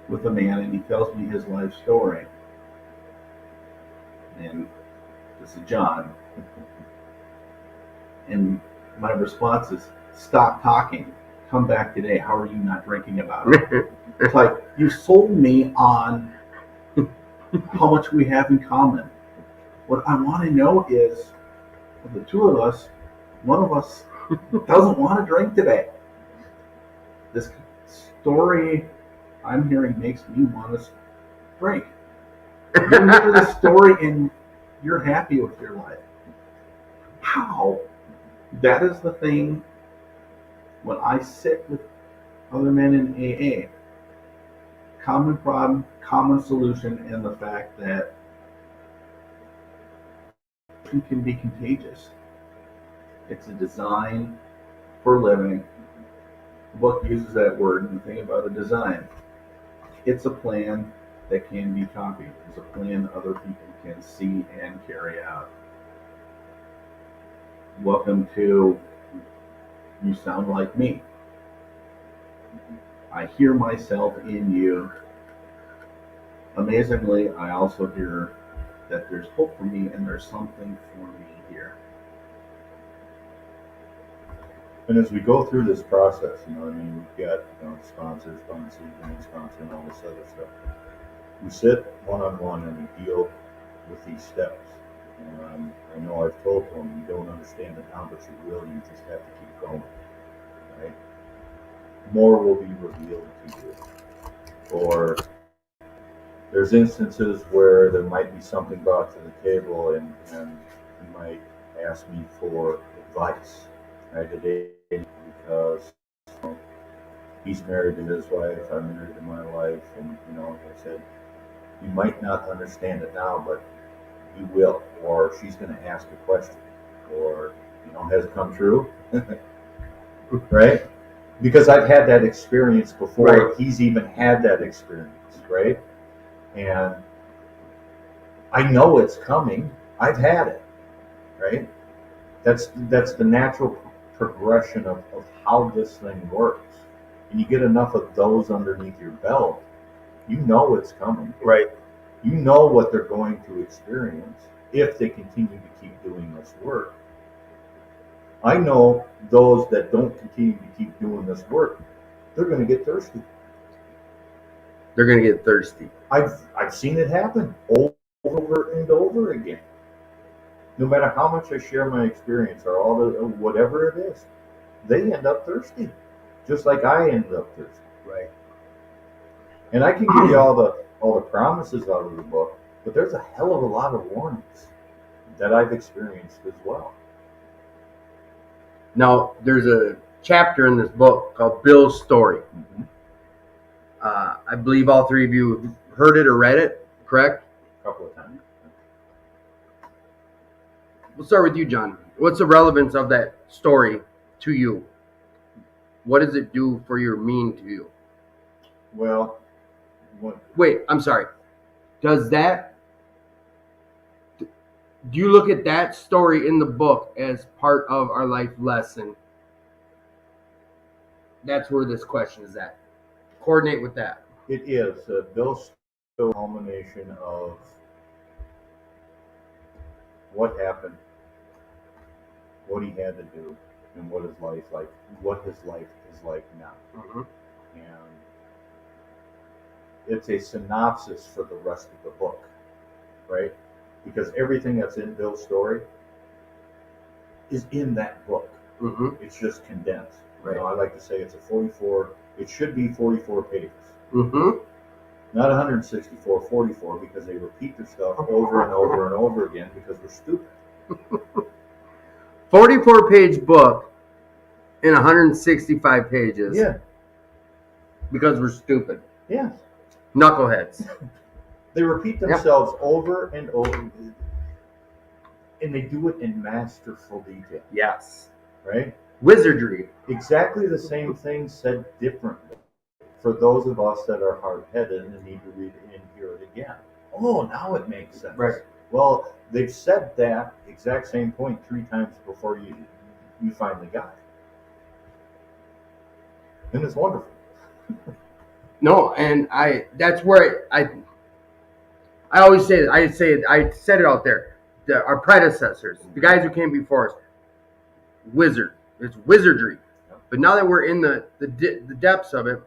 with a man and he tells me his life story. And this is John. And my response is, stop talking. Come back today. How are you not drinking about it? It's like, you sold me on how much we have in common. What I want to know is, of the two of us, one of us doesn't want to drink today. This story I'm hearing makes me want to drink. You hear the story and you're happy with your life. How? That is the thing when I sit with other men in AA. Common problem, common solution, and the fact that it can be contagious. It's a design for living. The book uses that word, and the thing about a design, it's a plan that can be copied. It's a plan other people can see and carry out. Welcome to You Sound Like Me. I hear myself in you. Amazingly, I also hear that there's hope for me and there's something for me here. And as we go through this process, we've got sponsors, sponsor, and all this other stuff. We sit one-on-one and we deal with these steps. And I know I've told them you don't understand it now, but you will. You just have to keep going, right? More will be revealed to you. Or there's instances where there might be something brought to the table, and you might ask me for advice, right? Today, because he's married to his wife, I'm married to my wife, and like I said, you might not understand it now, but you will, or she's going to ask a question, or has it come true? Right? Because I've had that experience before. Right. He's even had that experience, right? And I know it's coming. I've had it, right? That's the natural progression of how this thing works. And you get enough of those underneath your belt, you know it's coming. Right. You know what they're going to experience if they continue to keep doing this work. I know those that don't continue to keep doing this work, they're going to get thirsty. They're going to get thirsty. I've seen it happen over and over again. No matter how much I share my experience or all the whatever it is, they end up thirsty, just like I ended up thirsty. Right. And I can give you all the promises out of the book, but there's a hell of a lot of warnings that I've experienced as well. Now, there's a chapter in this book called Bill's Story. Mm-hmm. I believe all three of you have heard it or read it, correct? A couple of times. We'll start with you, John. What's the relevance of that story to you? What does it do for your meaning to you? Well, wait, I'm sorry. Do you look at that story in the book as part of our life lesson? That's where this question is at. Coordinate with that. It is. Bill's story, a culmination of what happened, what he had to do, and what his life is like now. Mm-hmm. And it's a synopsis for the rest of the book, right? Because everything that's in Bill's story is in that book. Mm-hmm. It's just condensed. Right. I like to say it should be 44 pages. Mm-hmm. Not 164, 44, because they repeat their stuff over and over and over again because we're stupid. 44-page book in 165 pages. Yeah. Because we're stupid. Yeah. Knuckleheads. They repeat themselves over and over. And they do it in masterful detail, Yes. right? Wizardry. Exactly the same thing said differently. For those of us that are hard-headed and need to read it and hear it again. Oh, now it makes sense. Right. Well, they've said that exact same point 3 times before you finally got it. And it's wonderful. No, and that's where I always say it. I said it out there. Our predecessors, the guys who came before us, it's wizardry. But now that we're in the depths of it,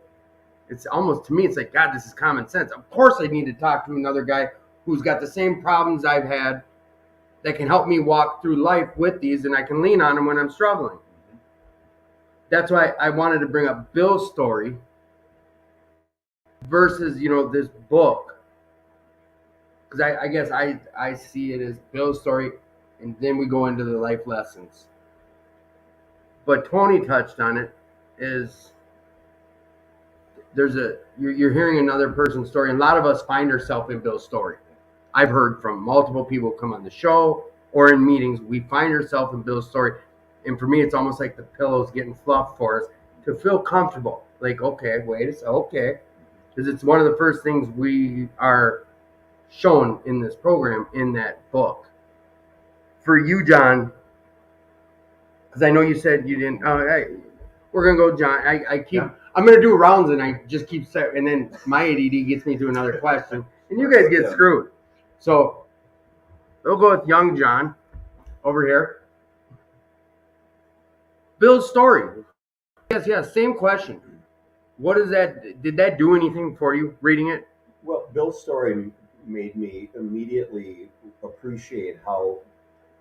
it's almost, to me, it's like, God, this is common sense. Of course I need to talk to another guy who's got the same problems I've had, that can help me walk through life with these, and I can lean on them when I'm struggling. That's why I wanted to bring up Bill's story versus, this book. Because I guess I see it as Bill's story, and then we go into the life lessons. But Tony touched on it, is you're hearing another person's story, and a lot of us find ourselves in Bill's story. I've heard from multiple people come on the show or in meetings, we find ourselves in Bill's story. And for me, it's almost like the pillows getting fluffed for us to feel comfortable. Like, okay, wait a second, okay. Because it's one of the first things we are shown in this program, in that book. For you, John, because I know you said you didn't, hey, we're going to go, John. I'm going to do rounds, and I just keep saying, and then my ADD gets me to another question, and you guys get screwed. So we'll go with young John over here. Bill's story. Yes, same question. What is that? Did that do anything for you, reading it? Well, Bill's story made me immediately appreciate how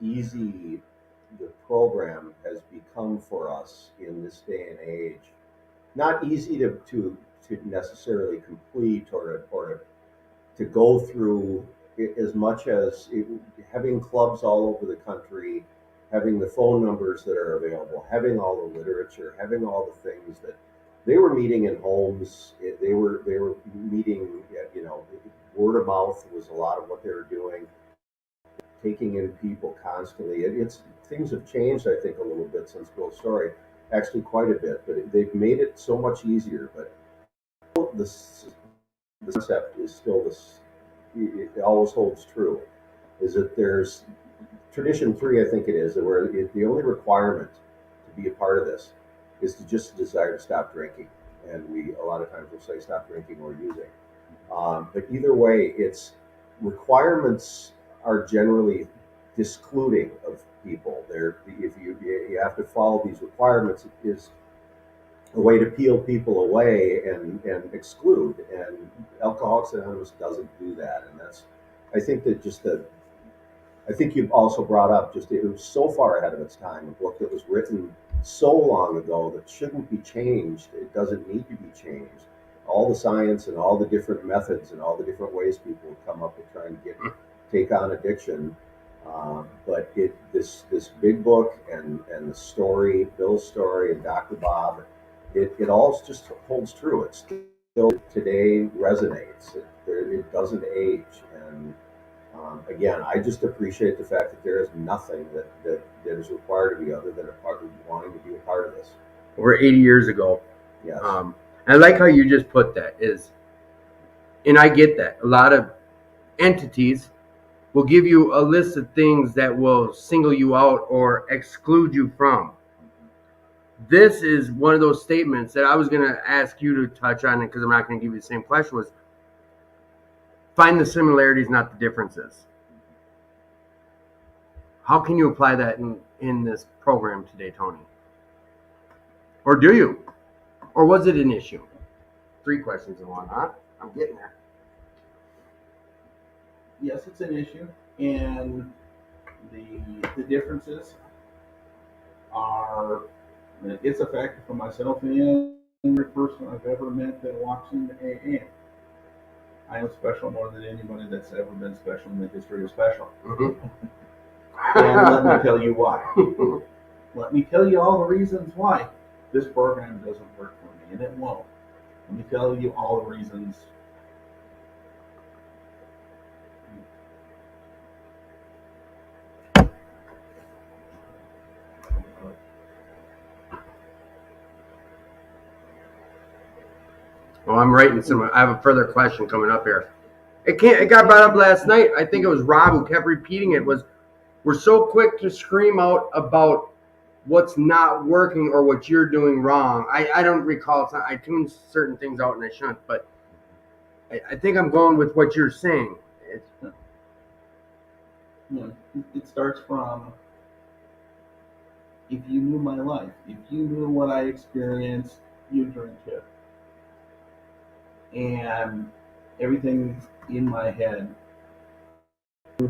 easy the program has become for us in this day and age. Not easy to necessarily complete or to go through, as much as having clubs all over the country, having the phone numbers that are available, having all the literature, having all the things that they were meeting in homes. They were meeting, word of mouth was a lot of what they were doing, taking in people constantly. Things have changed, I think, a little bit since Bill's story, actually quite a bit, but they've made it so much easier. But the concept is still this, it always holds true, is that there's tradition 3, I think it is, where the only requirement to be a part of this is to just desire to stop drinking. And we, a lot of times, will say stop drinking or using. But either way, it's requirements are generally discluding of people. If you have to follow these requirements, it is a way to peel people away and exclude. And Alcoholics Anonymous doesn't do that. And that's, I think that I think you've also brought up, it was so far ahead of its time, a book that was written so long ago that shouldn't be changed. It doesn't need to be changed. All the science and all the different methods and all the different ways people have come up with trying to take on addiction. But this big book and the story, Bill's story and Dr. Bob, it all just holds true. It still today resonates. It doesn't age. And again, I just appreciate the fact that there is nothing that is required of you other than wanting to be a part of this. Over 80 years ago. Yes. And I like how you just put that, and I get that. A lot of entities will give you a list of things that will single you out or exclude you from. This is one of those statements that I was going to ask you to touch on, because I'm not going to give you the same question, was find the similarities, not the differences. How can you apply that in this program today, Tony? Or do you? Or was it an issue? 3 questions in one, huh? I'm getting there. Yes, it's an issue, and the differences are, it's a factor for myself and every person I've ever met that walks into AA. I am special more than anybody that's ever been special in the history of special. Mm-hmm. And let me tell you why. Let me tell you all the reasons why this program doesn't work for me, and it won't. Let me tell you all the reasons. Well, I'm writing some. I have a further question coming up here. It got brought up last night. I think it was Rob who kept repeating it. We're so quick to scream out about what's not working or what you're doing wrong. I don't recall. I tuned certain things out and I shouldn't, but I think I'm going with what you're saying. It starts from, if you knew my life, if you knew what I experienced, you'd drink it. And everything in my head,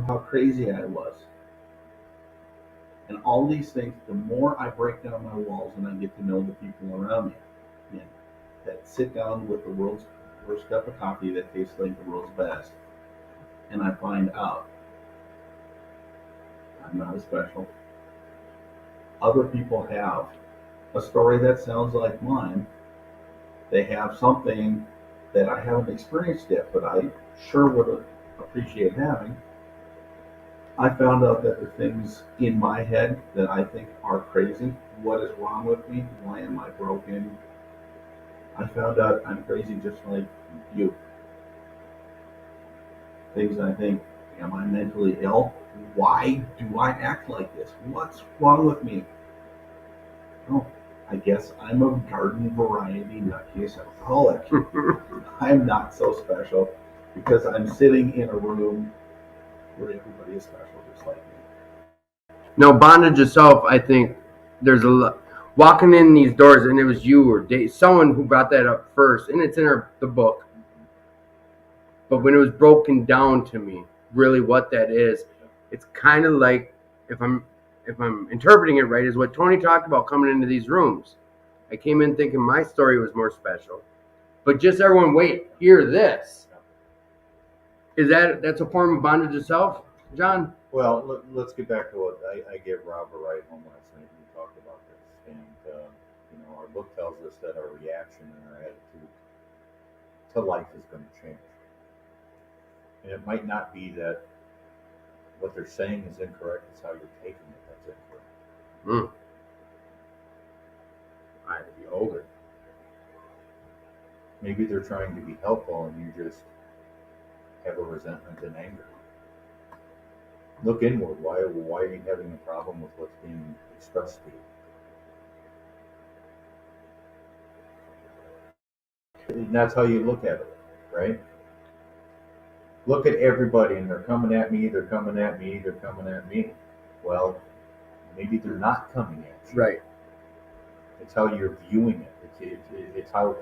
how crazy I was. And all these things, the more I break down my walls and I get to know the people around me, yeah, that sit down with the world's worst cup of coffee that tastes like the world's best, and I find out I'm not as special. Other people have a story that sounds like mine. They have something that I haven't experienced yet, but I sure would appreciate having. I found out that the things in my head that I think are crazy, what is wrong with me? Why am I broken? I found out I'm crazy just like you. Things I think, am I mentally ill? Why do I act like this? What's wrong with me? Oh, I guess I'm a garden variety nutcase alcoholic. I'm not so special because I'm sitting in a room where everybody is special just like me. No, bondage itself, I think there's a lot. Walking in these doors, and it was you or someone who brought that up first, and it's in the book. But when it was broken down to me, really what that is, it's kind of like, if I'm interpreting it right, is what Tony talked about coming into these rooms. I came in thinking my story was more special, but just everyone, wait, hear this. That's a form of bondage itself, John? Well, let's get back to what I gave Rob a ride home last night. We talked about this, and our book tells us that our reaction and our attitude to life is going to change. And it might not be that what they're saying is incorrect; it's how you're taking it that's incorrect. I'd be older. Maybe they're trying to be helpful, and you just have a resentment and anger. Look inward. Why are you having a problem with what's being expressed to you? And that's how you look at it, right? Look at everybody, and they're coming at me, they're coming at me, they're coming at me. Well, maybe they're not coming at you. Right. It's how you're viewing it. It's how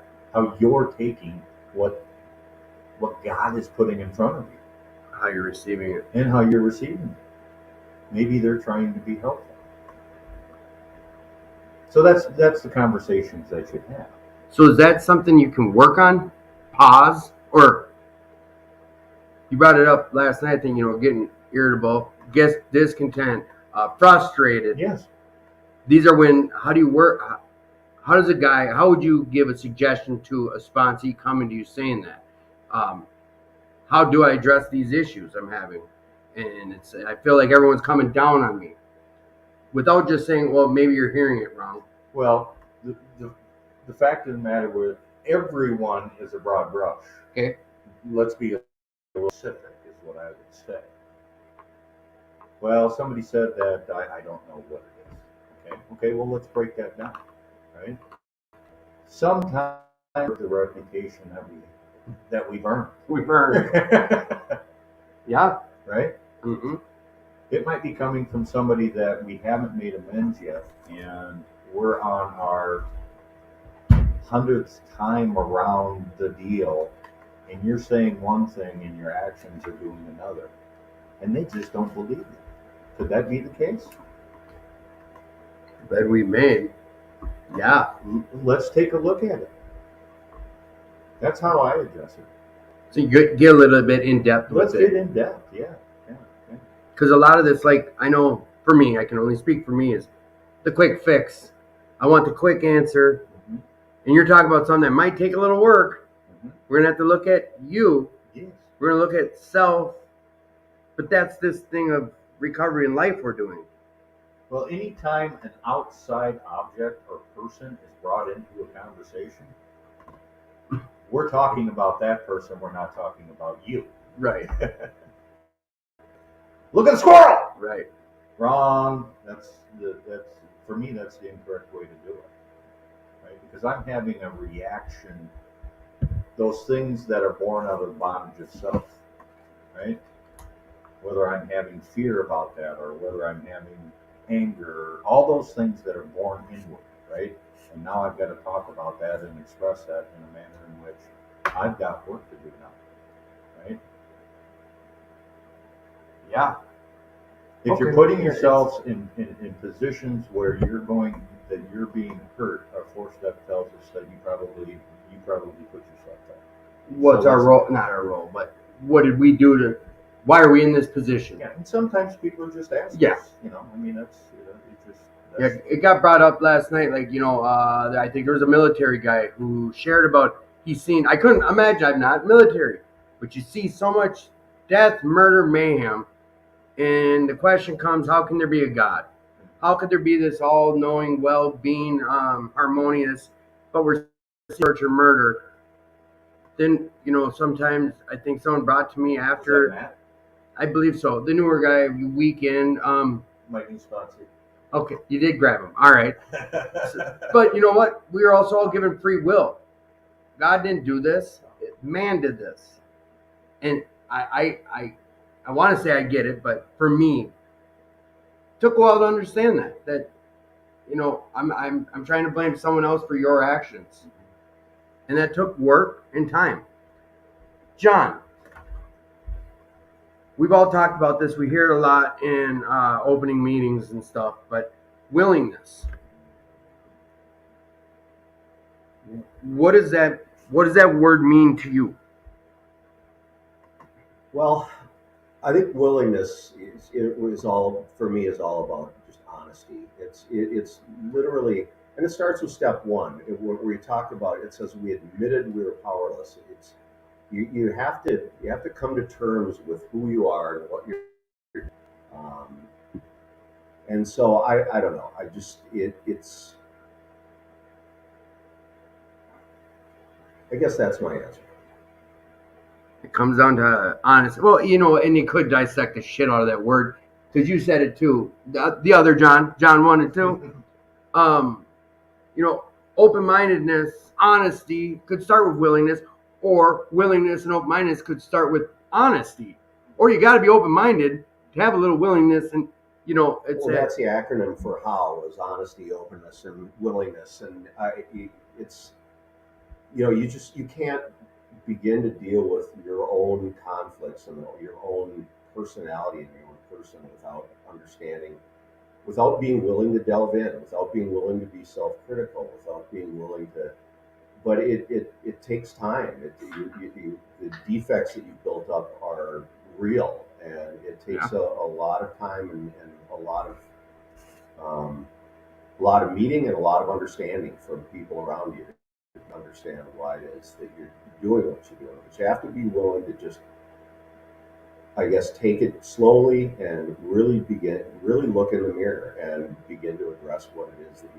you're taking what God is putting in front of you. How you're receiving it. And how you're receiving it. Maybe they're trying to be helpful. So that's the conversations that you have. So is that something you can work on? Pause? Or you brought it up last night, I think, getting irritable, discontent, frustrated. Yes. These are how do you work? How would you give a suggestion to a sponsee coming to you saying that? How do I address these issues I'm having? And I feel like everyone's coming down on me without just saying, well, maybe you're hearing it wrong. Well, the fact of the matter with everyone is a broad brush. Okay. Let's be a little specific is what I would say. Well, somebody said that I don't know what it is. Okay, well, let's break that down, right? Sometimes the reputation that we've earned. We've earned. Yeah. Right? Mm-hmm. It might be coming from somebody that we haven't made amends yet, and we're on our 100th time around the deal, and you're saying one thing and your actions are doing another, and they just don't believe it. Could that be the case? That we made. Yeah. Let's take a look at it. That's how I address it. So you get a little bit in depth with it. Let's get in depth, yeah. Because a lot of this, like, I know for me, I can only speak for me, is the quick fix. I want the quick answer. Mm-hmm. And you're talking about something that might take a little work. Mm-hmm. We're going to have to look at you. Yes. We're going to look at self. But that's this thing of recovery in life we're doing. Well, anytime an outside object or person is brought into a conversation, We're talking about that person. We're not talking about you. Right. Look at the squirrel. Right. Wrong. That's for me. That's the incorrect way to do it. Right? Because I'm having a reaction. Those things that are born out of bondage of self. Right. Whether I'm having fear about that or whether I'm having anger, all those things that are born inward, right? And now I've got to talk about that and express that in a manner in which I've got work to do now, right? Yeah. If you're putting yourselves in positions where that you're being hurt, our fourth step tells us that you probably put yourself there. What's our role? Not our role, but what did we do to? Why are we in this position? Yeah, and sometimes people are just asking. Yeah. Us, I mean, it's just. Yeah, it got brought up last night. Like, I think there was a military guy who shared about he's seen. I couldn't imagine. I'm not military, but you see so much death, murder, mayhem, and the question comes: how can there be a God? How could there be this all-knowing, well-being, harmonious, but we're seeing torture, murder? Then sometimes I think someone brought to me after. Is that Matt? I believe so. The newer guy, weekend. My new sponsor. Okay, you did grab him. All right. But you know what? We are also all given free will. God didn't do this. Man did this. And I want to say I get it, but for me, it took a while to understand that I'm trying to blame someone else for your actions. And that took work and time. John, we've all talked about this. We hear it a lot in opening meetings and stuff, but willingness. What does that word mean to you? Well, I think willingness is all about just honesty. It's literally, and it starts with step one, where you talk about it says we admitted we were powerless. It's you have to come to terms with who you are and what you're. Um, and so I don't know. I just it's. I guess that's my answer. It comes down to honest. Well, and you could dissect the shit out of that word because you said it too. The other John 1 and 2. Open-mindedness, honesty could start with willingness, or willingness and open-mindedness could start with honesty. Or you got to be open-minded to have a little willingness, and that's the acronym for HOW is honesty, openness, and willingness, and it's you can't begin to deal with your own conflicts and your own personality and your own person without understanding, without being willing to delve in, without being willing to be self-critical, without being willing to. But it takes time. The defects that you've built up are real, and it takes a lot of time and a lot of meeting and a lot of understanding from people around you to understand why it is that you're doing what you're doing. But you have to be willing to just, I guess, take it slowly and really look in the mirror and begin to address what it is that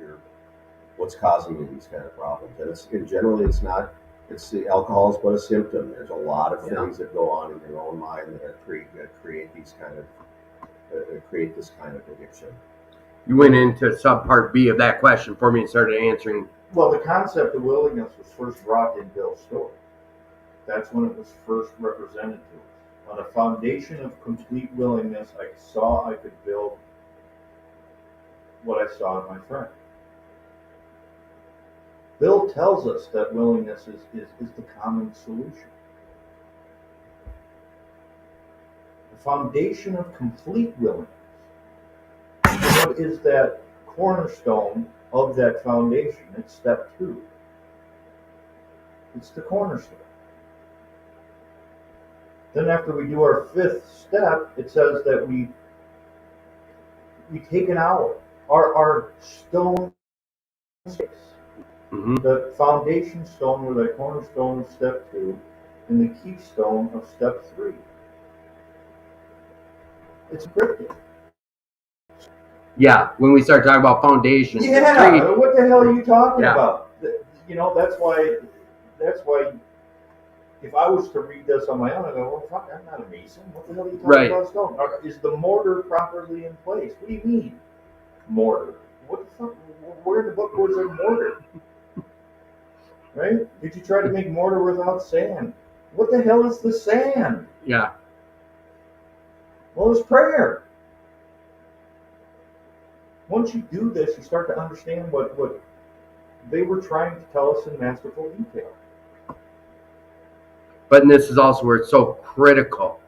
what's causing you these kind of problems. And generally it's not. It's the alcohol is but a symptom. There's a lot of things that go on in your own mind that create this kind of addiction. You went into subpart B of that question for me and started answering. Well, the concept of willingness was first brought in Bill's story. That's when it was first represented to us. On a foundation of complete willingness, I saw I could build what I saw in my friend. Bill tells us that willingness is the common solution. The foundation of complete willingness. What is that cornerstone of that foundation? It's step 2. It's the cornerstone. Then after we do our 5th step, it says that we take an hour. Our stone sticks. Mm-hmm. The foundation stone or the cornerstone of step 2 and the keystone of step 3. It's cryptic. Yeah, when we start talking about foundations. Yeah, what the hell are you talking about? That's why if I was to read this on my own, I go, well, fuck, I'm not a mason. What the hell are you talking Right. about stone? Is the mortar properly in place? What do you mean, mortar? What the fuck? Where in the book was there mortar? Right? Did you try to make mortar without sand? What the hell is the sand? Yeah. Well, it's prayer. Once you do this, you start to understand what they were trying to tell us in masterful detail. But this is also where it's so critical,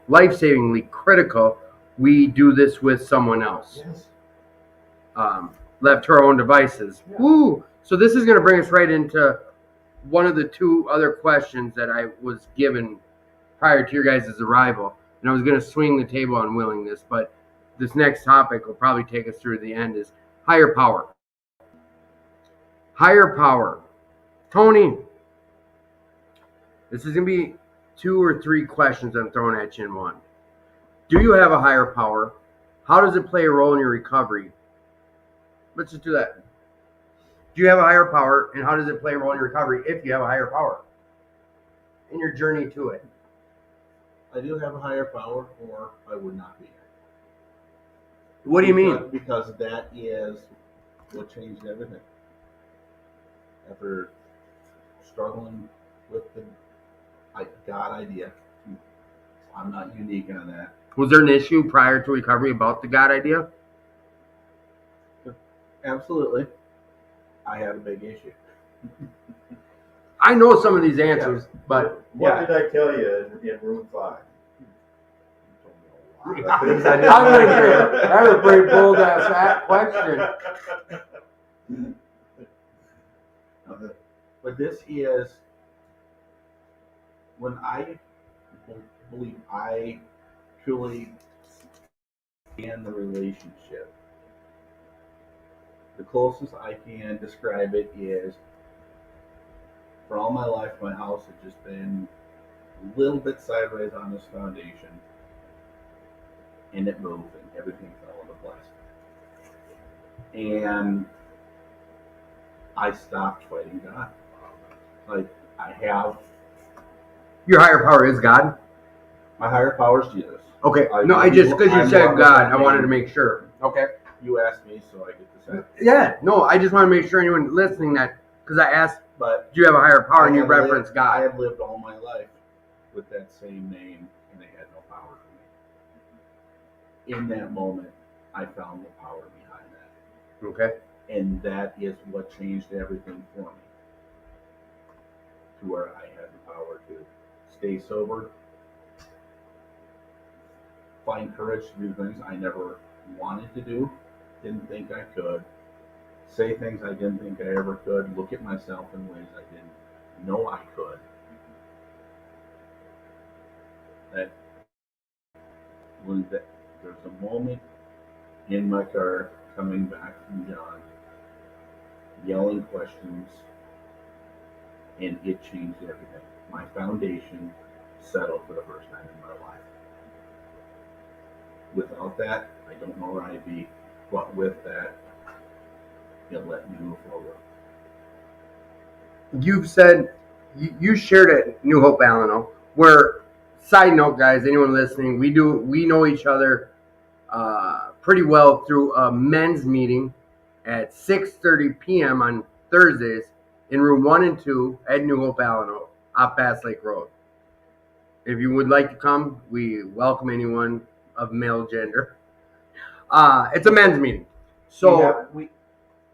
life-savingly critical. We do this with someone else. Yes. Left to our own devices. Yeah. Woo! So this is going to bring us right into one of the two other questions that I was given prior to your guys' arrival. And I was going to swing the table on willingness, but this next topic will probably take us through the end is higher power. Higher power. Tony, this is going to be 2 or 3 questions I'm throwing at you in one. Do you have a higher power? How does it play a role in your recovery? Let's just do that. Do you have a higher power, and how does it play a role in your recovery if you have a higher power in your journey to it? I do have a higher power, or I would not be here. What do you mean? Because that is what changed everything. After struggling with the God idea, I'm not unique on that. Was there an issue prior to recovery about the God idea? Absolutely. I had a big issue. I know some of these answers, but What did I tell you in room 5? I'm going to say that was a pretty bold ass question. But this is when I believe I truly began the relationship. The closest I can describe it is, for all my life, my house had just been a little bit sideways on this foundation, and it moved, and everything fell into place. And I stopped fighting God. Like, I have. Your higher power is God? My higher power is Jesus. Okay. No, I just, because you said God, I wanted to make sure. Okay. You asked me, so I get to say. Yeah, no, I just want to make sure anyone listening that, because I asked, But do you have a higher power, and you have referenced I God. have lived all my life with that same name, and they had no power for me. In that moment, I found the power behind that. Okay. And that is what changed everything for me. To where I had the power to stay sober, find courage to do things I never wanted to do, didn't think I could, say things I didn't think I ever could, look at myself in ways I didn't know I could. That when there's a moment in my car coming back from John, yelling questions, and it changed everything. My foundation settled for the first time in my life. Without that, I don't know where I'd be, but with that, it let me move forward. You've said, you shared at New Hope Alano, where, side note, guys, anyone listening, we know each other pretty well through a men's meeting at 6:30 p.m. on Thursdays in room 1 and 2 at New Hope Alano, off Bass Lake Road. If you would like to come, we welcome anyone of male gender. It's a men's meeting. So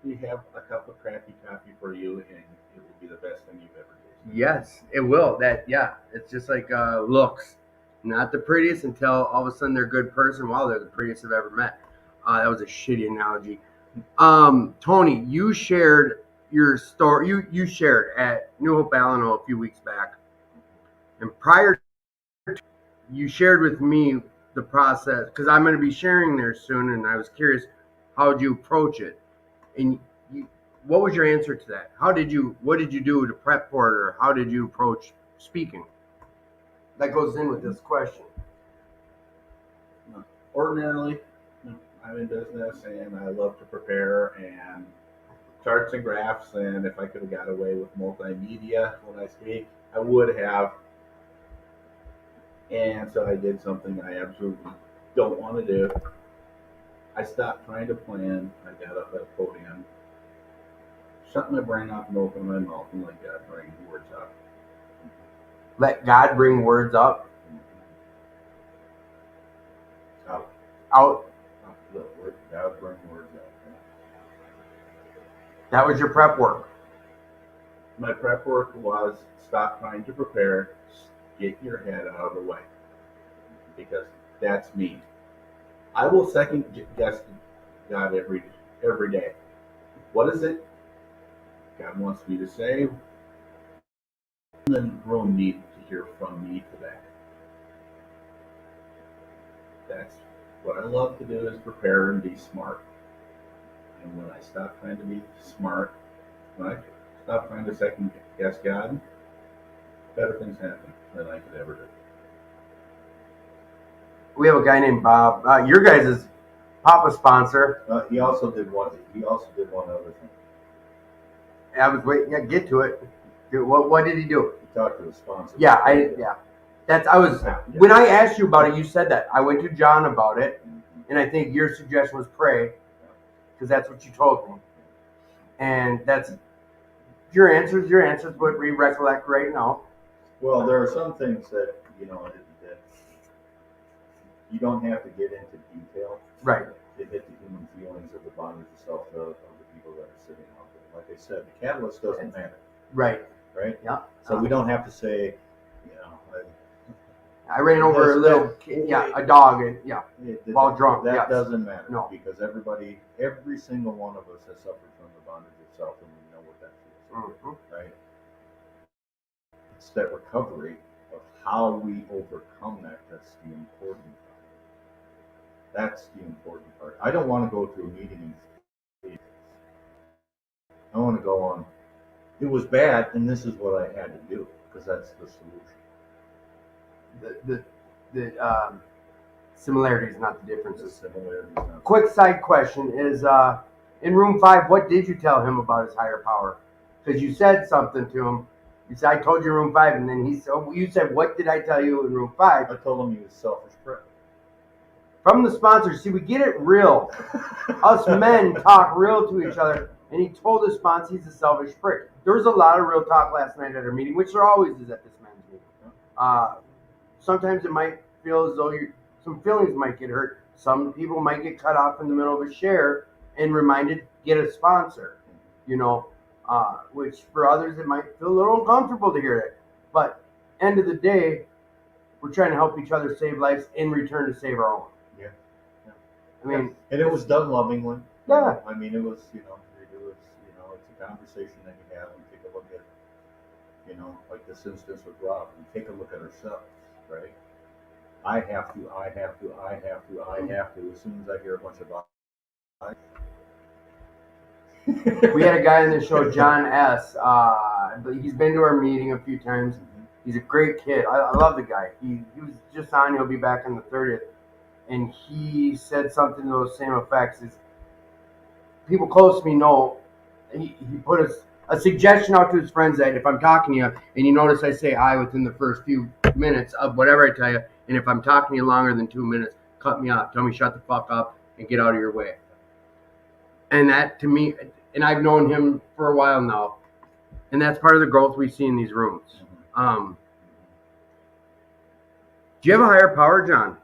we have a cup of crappy coffee for you, and it will be the best thing you've ever tasted. yes, it will. It's just like looks. Not the prettiest until all of a sudden they're a good person. Wow, they're the prettiest I've ever met. That was a shitty analogy. Tony, you shared your story. You shared at New Hope Alano a few weeks back, and prior to, you shared with me the process, because I'm going to be sharing there soon, and I was curious, how did you approach it? And what was your answer to that? What did you do to prep for it, or how did you approach speaking? That goes in with this question. Ordinarily, I'm in business, and I love to prepare and charts and graphs, and if I could have got away with multimedia when I speak, I would have. And so I did something I absolutely don't want to do. I stopped trying to plan. I got up at a podium, shut my brain off, and opened my mouth and let God bring words up. Let God bring words up. Out. Out. God bring words up. That was your prep work. My prep work was stop trying to prepare, get your head out of the way. Because that's me. I will second guess God every day. What is it God wants me to say? And then room need to hear from me today. That's what I love to do, is prepare and be smart. And when I stop trying to be smart, when I stop trying to second guess God, better things happen than I could ever do. We have a guy named Bob. Your guys' Papa sponsor. He also did one other thing. I was waiting. Yeah, get to it. What did he do? He talked to the sponsor. Yeah. When I asked you about it, you said that. I went to John about it, and I think your suggestion was pray, because that's what you told me. And that's your answers. Your answers, what we recollect right now. Well, there are some things that that you don't have to get into detail. Right. To hit the human feelings of the bondage of self of the people that are sitting out there. Like I said, the catalyst doesn't matter. Right. Right. Yeah. So we don't have to say, I ran over a little kid, a dog, and while drunk. That doesn't matter. No. Because every single one of us has suffered from the bondage of self, and we know what that feels. Mm-hmm. Right. It's that recovery of how we overcome that's the important part. That's the important part. I don't want to go to a meeting and I want to go on, it was bad, and this is what I had to do, because that's the solution. The similarities, not the differences. The similarities. Not Quick side question is, in room 5, what did you tell him about his higher power? Because you said something to him. You said, I told you room 5, and then you said, what did I tell you in room 5? I told him he was selfish prick. From the sponsors, see, we get it real. Us men talk real to each other, and he told his sponsor he's a selfish prick. There was a lot of real talk last night at our meeting, which there always is at this men's meeting. Sometimes it might feel as though some feelings might get hurt. Some people might get cut off in the middle of a share and reminded, get a sponsor, which for others it might feel a little uncomfortable to hear it. But end of the day, we're trying to help each other save lives in return to save our own. Yeah. I mean, and it was done lovingly. Yeah. I mean, it was, it's a conversation that you have and take a look at, like this instance with Rob, and take a look at ourselves, right? I have to. As soon as I hear a bunch of we had a guy on the show, John S. He's been to our meeting a few times. He's a great kid. I love the guy. He was just on. He'll be back on the 30th. And he said something to those same effects. Is people close to me know he put a suggestion out to his friends that if I'm talking to you and you notice I say I within the first few minutes of whatever I tell you, and if I'm talking to you longer than 2 minutes, cut me off. Tell me shut the fuck up and get out of your way. And that to me, and I've known him for a while now, and that's part of the growth we see in these rooms. Do you have a higher power, John?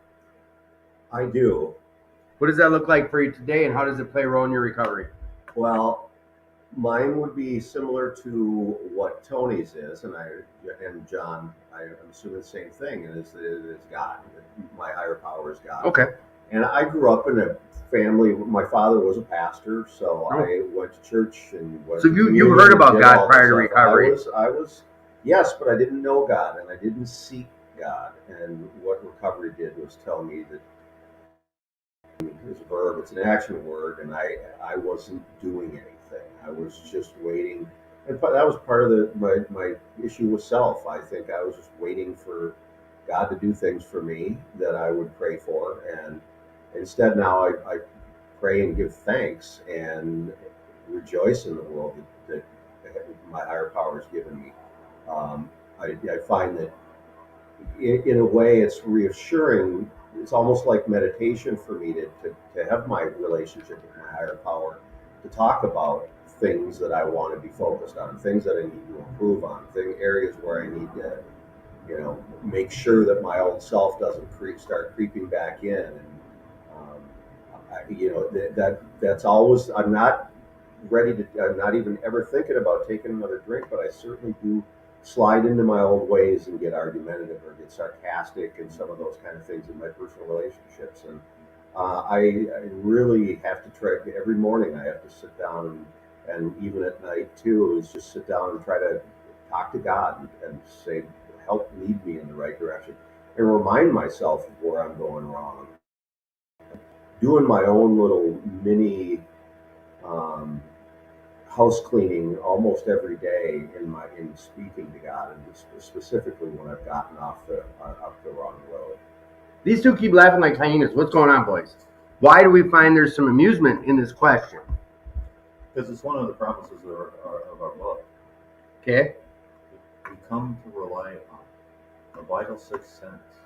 I do. What does that look like for you today, and how does it play a role in your recovery? Well, mine would be similar to what Tony's is, and John, I'm assuming the same thing, and it's God. My higher power is God. Okay. And I grew up in a family. My father was a pastor, so I went to church and went. So you heard about God prior to recovery? I was yes, but I didn't know God, and I didn't seek God. And what recovery did was tell me that it's a verb, it's an action word, and I wasn't doing anything. I was just waiting, and that was part of my issue with self. I think I was just waiting for God to do things for me that I would pray for, and instead now I pray and give thanks, and rejoice in the world that my higher power has given me. I find that in a way it's reassuring. It's almost like meditation for me to have my relationship with my higher power, to talk about things that I want to be focused on, things that I need to improve on, areas where I need to, make sure that my old self doesn't start creeping back in. And that's always. I'm not ready to. I'm not even ever thinking about taking another drink, but I certainly do slide into my old ways and get argumentative or get sarcastic and some of those kind of things in my personal relationships. And I really have to try. Every morning I have to sit down and even at night too, is just sit down and try to talk to God and say, help lead me in the right direction, and remind myself of where I'm going wrong. Doing my own little mini um, house cleaning almost every day in speaking to God, and specifically when I've gotten off the wrong road. These two keep laughing like hyenas. What's going on, boys? Why do we find there's some amusement in this question? Because it's one of the promises of our book. Okay. We come to rely on the vital sixth sense,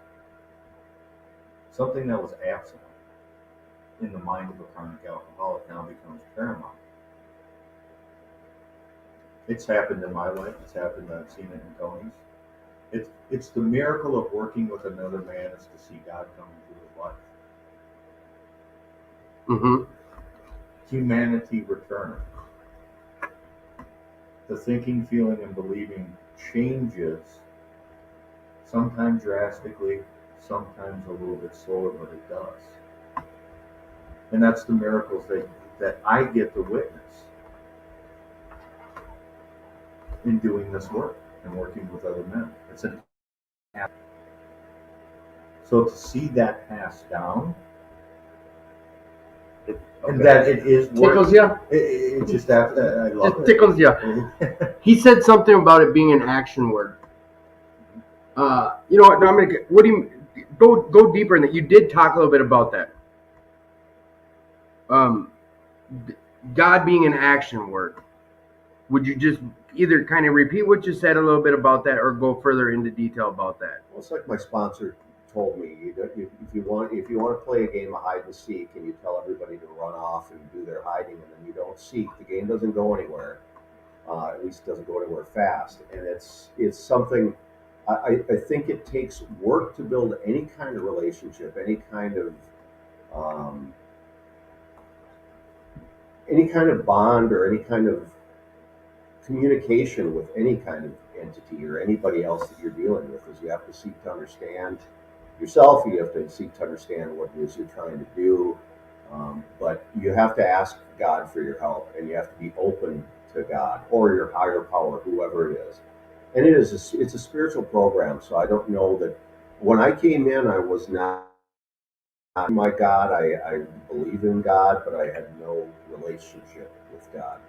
something that was absent in the mind of a chronic alcoholic now becomes paramount. It's happened in my life. It's happened. I've seen it in Tony's. It's the miracle of working with another man is to see God come into his life. Mm-hmm. Humanity returning. The thinking, feeling, and believing changes, sometimes drastically, sometimes a little bit slower, but it does. And that's the miracles that I get to witness in doing this work and working with other men. So to see that passed down, and that it is tickles you. It just I love it tickles you. He said something about it being an action word. You know what? No, I'm gonna. What do you go deeper in that? You did talk a little bit about that. God being an action word. Would you just either kind of repeat what you said a little bit about that, or go further into detail about that? Well, it's like my sponsor told me, if you want to play a game of hide and seek, and you tell everybody to run off and do their hiding, and then you don't seek, the game doesn't go anywhere. At least it doesn't go anywhere fast. And it's something. I think it takes work to build any kind of relationship, any kind of bond, or any kind of communication with any kind of entity or anybody else that you're dealing with. Is you have to seek to understand yourself. You have to seek to understand what it is you're trying to do. But you have to ask God for your help, and you have to be open to God or your higher power, whoever it is. And it's a spiritual program. So I don't know that when I came in, I was not my God. I believe in God, but I had no relationship with God.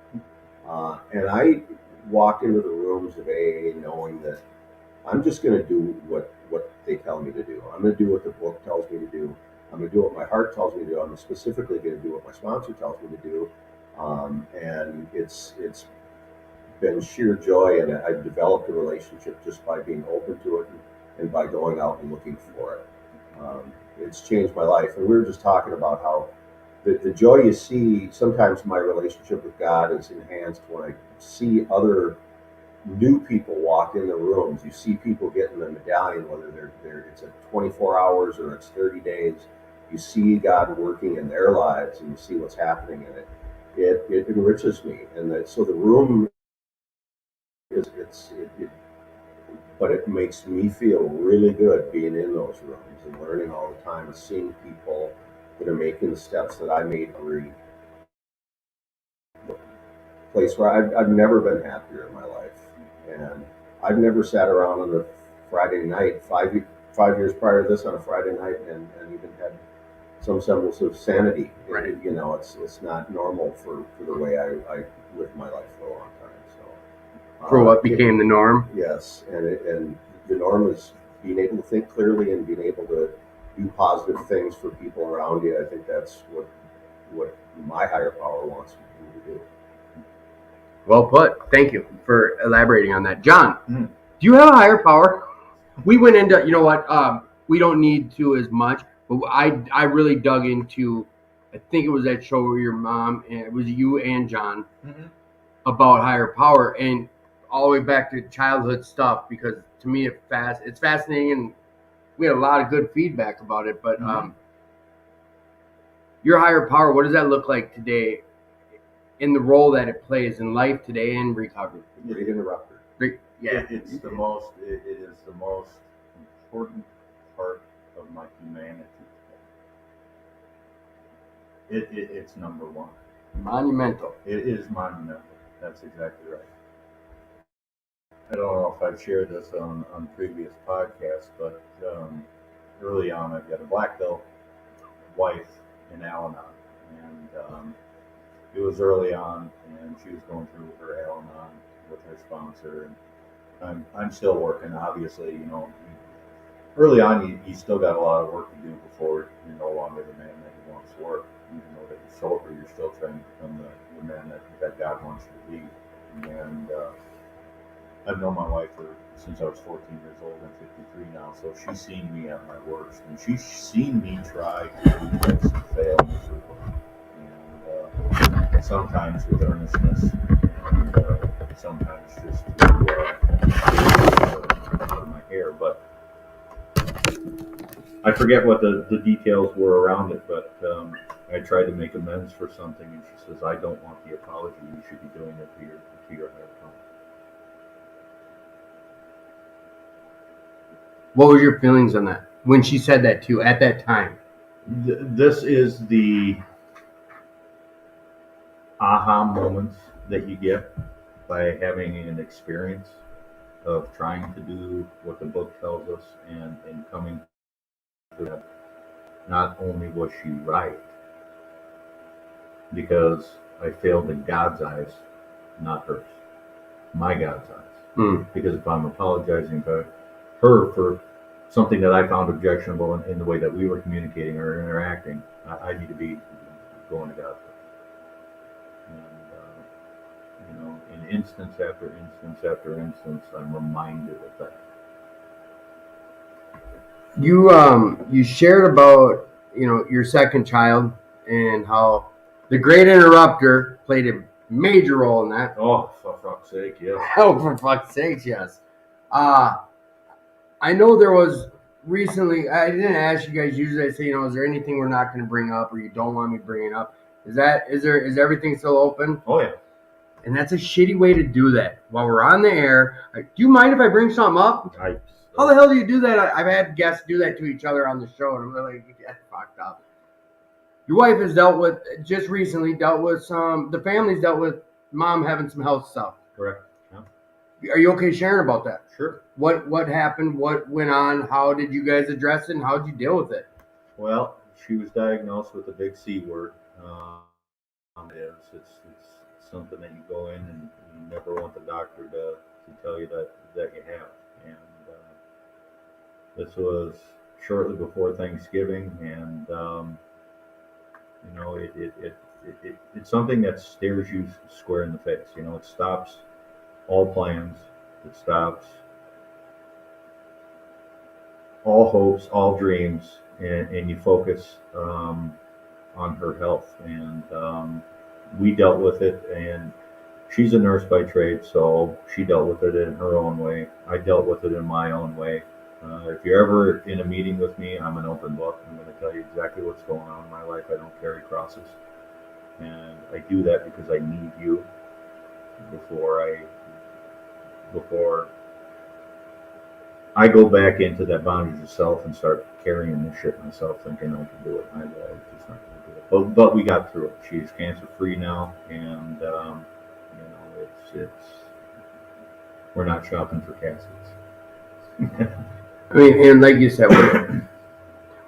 And I walked into the rooms of AA knowing that I'm just going to do what they tell me to do. I'm going to do what the book tells me to do. I'm going to do what my heart tells me to do. I'm specifically going to do what my sponsor tells me to do. And it's been sheer joy, and I've developed a relationship just by being open to it and by going out and looking for it. It's changed my life. And we were just talking about how the joy you see, sometimes my relationship with God is enhanced when I see other new people walk in the rooms. You see people getting the medallion, whether it's at 24 hours or it's 30 days. You see God working in their lives, and you see what's happening in it. It enriches me, and so the room but it makes me feel really good being in those rooms and learning all the time and seeing people that are making the steps that I made. Every place where I've never been happier in my life, and I've never sat around on a Friday night 5 years prior to this on a Friday night and even had some semblance of sanity. Right. It's not normal for the way I lived my life for a long time. So For what became the norm? Yes, and the norm is being able to think clearly and being able to do positive things for people around you. I think that's what my higher power wants me to do. Well put. Thank you for elaborating on that. John, Mhm. do you have a higher power? We went into, you know what, we don't need to as much, but I really dug into, I think it was that show where your mom, and it was you and John, Mhm. about higher power, and all the way back to childhood stuff, because to me it's fascinating, and we had a lot of good feedback about it, but Mhm. your higher power, what does that look like today in the role that it plays in life today and recovery? Great interrupter. Yeah. It is the most important part of my humanity. It's number one. Monumental. It is monumental. That's exactly right. I don't know if I've shared this on previous podcasts, but early on I got a black belt wife in Al-Anon, and it was early on, and she was going through her Al-Anon with her sponsor, and I'm still working. Obviously, early on you still got a lot of work to do before you're no longer the man that you once were. Even though that you're sober, you're still trying to become the man that God wants you to be. And I've known my wife since I was 14 years old. I'm 53 now, so she's seen me at my worst, and she's seen me try to do this and fail miserably. And sometimes with earnestness, and sometimes just to my hair. But I forget what the details were around it, but I tried to make amends for something, and she says, "I don't want the apology. You should be doing it to your higher power." What was your feelings on that when she said that to you at that time? This is the aha moments that you get by having an experience of trying to do what the book tells us, and coming to that. Not only was she right, because I failed in God's eyes, not hers, my God's eyes. Because if I'm apologizing to her for something that I found objectionable in the way that we were communicating or interacting, I need to be going to God first. And in instance after instance after instance, I'm reminded of that. You shared about your second child and how the great interrupter played a major role in that. Oh, for fuck's sake, yes. Oh, for fuck's sakes, yes. I know there was recently. I didn't ask you guys. Usually, I say, is there anything we're not going to bring up or you don't want me bringing up? Is everything still open? Oh yeah. And that's a shitty way to do that while we're on the air. Do you mind if I bring something up? How the hell do you do that? I've had guests do that to each other on the show, and I'm like, that's fucked up. Your wife has just recently dealt with the family's dealt with mom having some health stuff. Correct. Yeah. Are you okay sharing about that? Sure. What happened? What went on? How did you guys address it? And how did you deal with it? Well, she was diagnosed with the big C word. It's something that you go in and you never want the doctor to tell you that you have. And this was shortly before Thanksgiving, and it's something that stares you square in the face. It stops all plans. It stops all hopes, all dreams, and you focus on her health. And we dealt with it, and she's a nurse by trade, so she dealt with it in her own way. I dealt with it in my own way. If you're ever in a meeting with me, I'm an open book. I'm going to tell you exactly what's going on in my life. I don't carry crosses. And I do that because I need you before I go back into that bondage of self and start carrying this shit myself, thinking I can do it. I was just not going to do it. But we got through it. She's cancer free now, and it's we're not shopping for caskets. I mean, and like you said,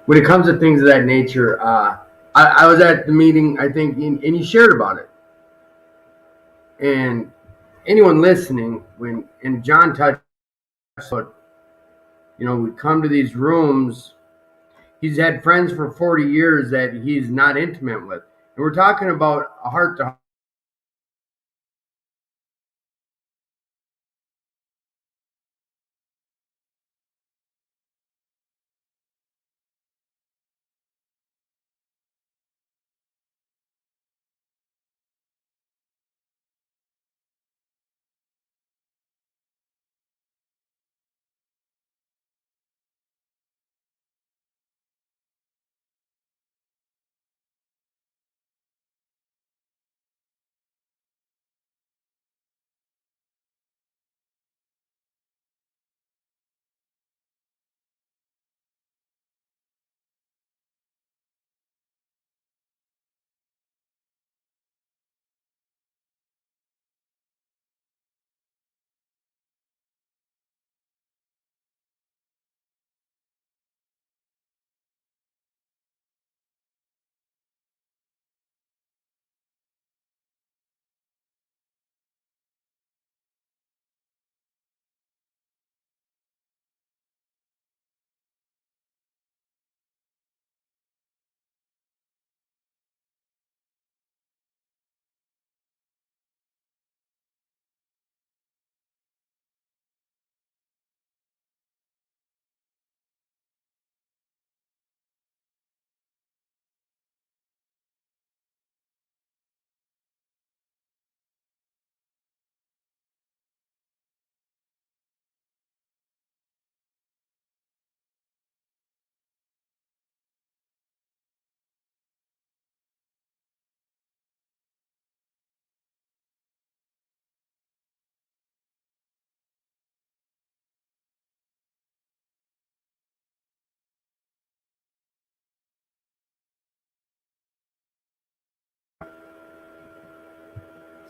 when it comes to things of that nature, I was at the meeting, I think, and you shared about it. And anyone listening, and John touched on, we come to these rooms. He's had friends for 40 years that he's not intimate with. And we're talking about a heart-to-heart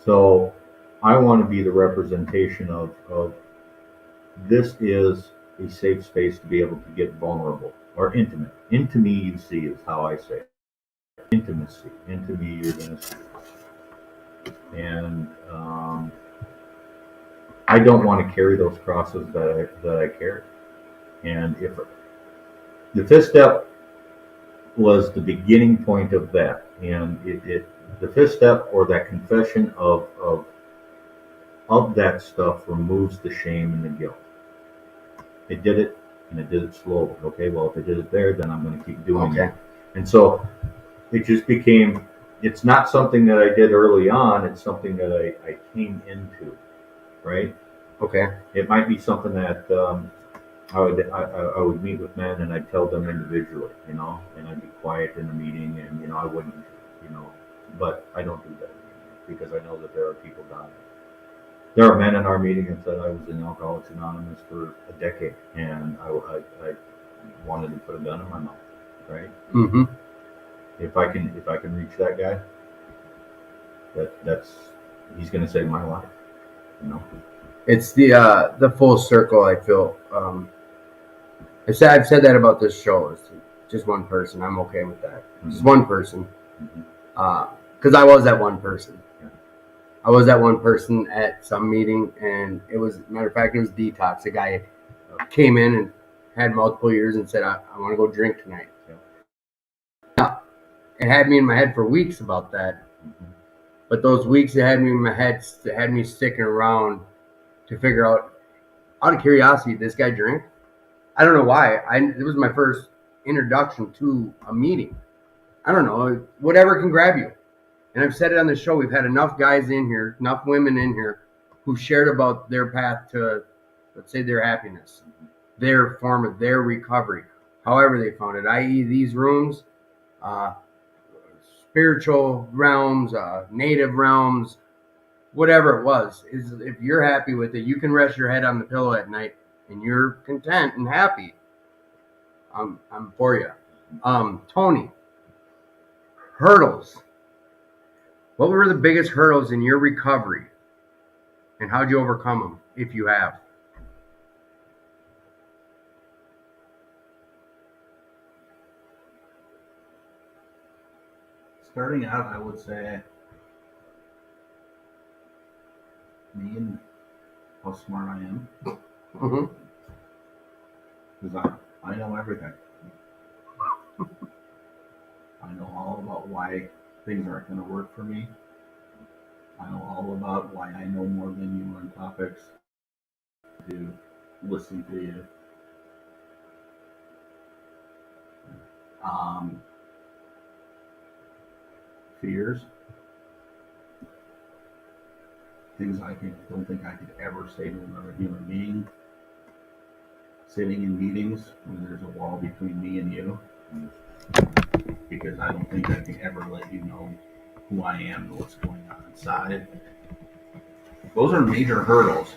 So I want to be the representation of this is a safe space to be able to get vulnerable or intimate. Into me you see is how I say it. Intimacy. Into me you're going to see. And I don't want to carry those crosses that I carry. And if the fifth step was the beginning point of that, and the fifth step or that confession of that stuff removes the shame and the guilt. It did it, and it did it slowly. Okay, well, if it did it there, then I'm going to keep doing it. And so it just became, it's not something that I did early on, it's something that I came into, right? Okay. It might be something that I would meet with men and I'd tell them individually, and I'd be quiet in the meeting, and I wouldn't, but I don't do that anymore because I know that there are people down there. There are men in our meeting that said I was in Alcoholics Anonymous for a decade, and I wanted to put a gun in my mouth, right? Mm-hmm. If I can reach that guy, he's going to save my life, It's the full circle. I feel. I've said that about this show. It's just one person. I'm okay with that. Mm-hmm. Just one person. Mm-hmm. Because I was that one person. Yeah. I was that one person at some meeting, and it was, matter of fact, it was Detox. A guy came in and had multiple years and said, I want to go drink tonight. Yeah. It had me in my head for weeks about that. Mm-hmm. But those weeks it had me in my head, it had me sticking around to figure out of curiosity, this guy drink? I don't know why. It was my first introduction to a meeting. I don't know. Whatever can grab you. And I've said it on the show. We've had enough guys in here, enough women in here who shared about their path to, let's say, their happiness, their form of their recovery, however they found it, i.e. these rooms, spiritual realms, native realms, whatever it was. Is if you're happy with it, you can rest your head on the pillow at night and you're content and happy. I'm for you. Tony, hurdles. What were the biggest hurdles in your recovery, and how'd you overcome them, if you have? Starting out, I would say me and how smart I am. Mm-hmm. Because I know everything. I know all about why things aren't going to work for me. I know all about why I know more than you on topics to listen to you. Fears. Things I don't think I could ever say to another human being. Sitting in meetings when there's a wall between me and you. Because I don't think I can ever let you know who I am and what's going on inside. Those are major hurdles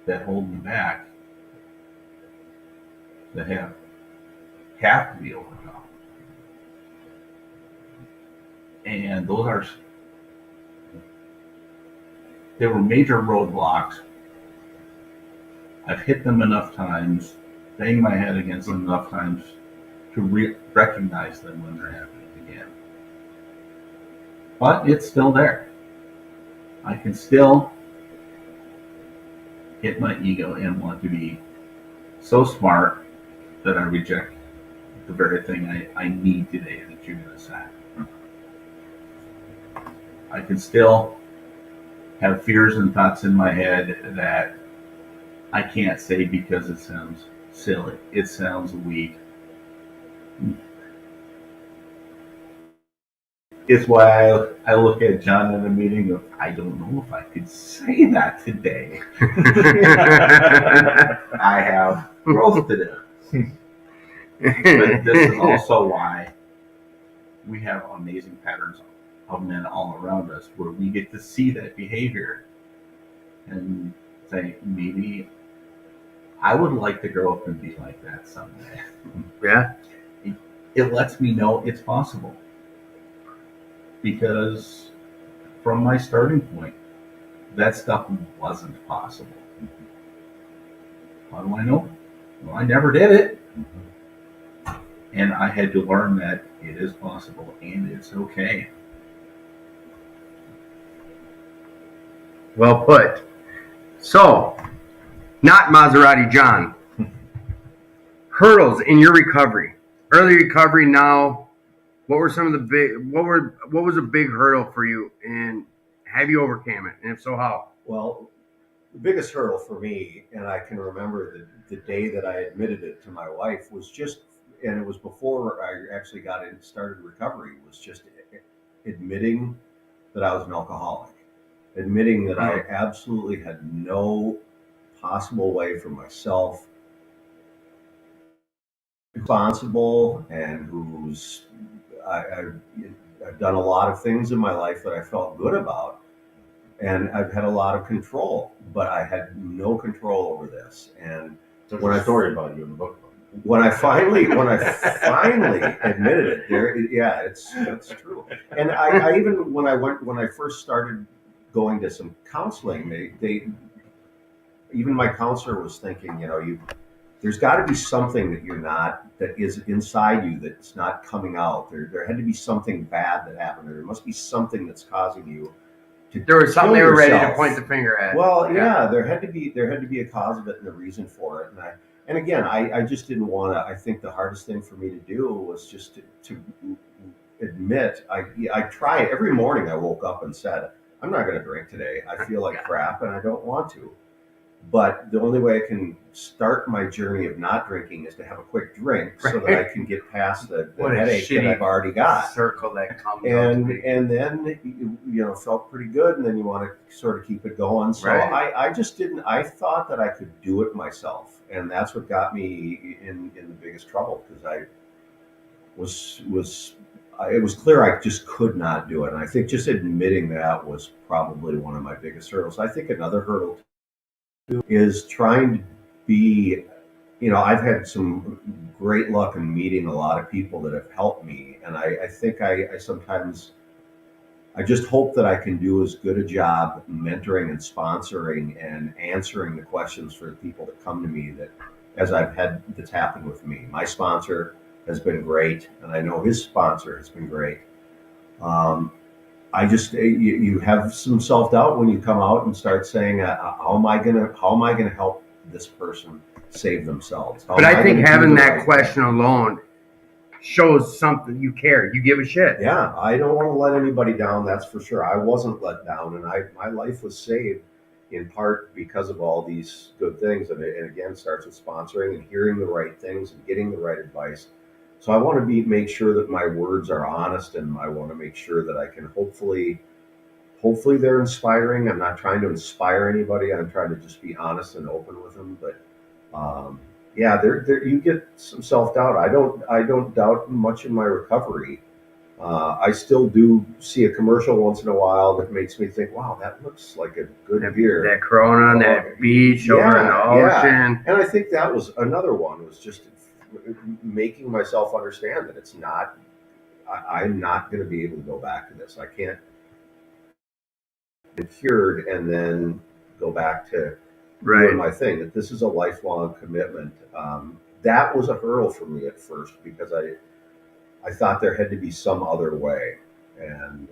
that hold me back, that have to be overcome. And they were major roadblocks. I've hit them enough times, banged my head against them enough times to recognize them when they're happening again. But it's still there. I can still hit my ego and want to be so smart that I reject the very thing I need today that you're going to say. I can still have fears and thoughts in my head that I can't say because it sounds silly. It sounds weak. It's why I look at John in a meeting of, I don't know if I could say that today. I have growth to do. But this is also why we have amazing patterns of men all around us where we get to see that behavior and say, maybe I would like to grow up and be like that someday. Yeah. It lets me know it's possible. because from my starting point, that stuff wasn't possible. How do I know? Well, I never did it. And I had to learn that it is possible and it's okay. Well put. So, not Maserati John. Hurdles in your recovery, early recovery. Now, what were some of the big? What was a big hurdle for you, and have you overcame it? And if so, how? Well, the biggest hurdle for me, and I can remember the day that I admitted it to my wife, was just, and it was before I actually started recovery, was just admitting that I was an alcoholic, admitting that I absolutely had no possible way for myself responsible, and I've done a lot of things in my life that I felt good about, and I've had a lot of control, but I had no control over this. And There's a story about you in the book. when I finally admitted it, it's true. And I even when I first started going to some counseling, they even my counselor was thinking, there's got to be something that is inside you that's not coming out. There had to be something bad that happened. There must be something that's causing you to. There was something they kill were ready to yourself. point the finger at. Well, yeah, there had to be a cause of it and a reason for it. And again, I just didn't want to. I think the hardest thing for me to do was just to admit. I tried every morning. I woke up and said, "I'm not going to drink today. I feel like crap, and I don't want to." But the only way I can start my journey of not drinking is to have a quick drink, so that I can get past the headache that I've already got. Circle that comes And then felt pretty good, and then you want to sort of keep it going. So Right. I just didn't. I thought that I could do it myself, and that's what got me in the biggest trouble, because I it was clear I just could not do it, and I think just admitting that was probably one of my biggest hurdles. I think another hurdle is trying to be, I've had some great luck in meeting a lot of people that have helped me. And I think I sometimes, I just hope that I can do as good a job mentoring and sponsoring and answering the questions for the people that come to me as I've had that's happened with me. My sponsor has been great, and I know his sponsor has been great. I just you have some self doubt when you come out and start saying, how am I gonna help this person save themselves? But I think having that question alone shows something you care. You give a shit. Yeah, I don't want to let anybody down. That's for sure. I wasn't let down, and my life was saved in part because of all these good things. And again, starts with sponsoring and hearing the right things and getting the right advice. So I want to make sure that my words are honest, and I want to make sure that I can hopefully they're inspiring. I'm not trying to inspire anybody. I'm trying to just be honest and open with them. But there you get some self doubt. I don't doubt much in my recovery. I still do see a commercial once in a while that makes me think, wow, that looks like a good beer. That Corona on that beach over in the ocean. And I think that was another one, was just making myself understand that it's not, I'm not going to be able to go back to this. I can't get cured and then go back to doing my thing. That this is a lifelong commitment. That was a hurdle for me at first, because I thought there had to be some other way, and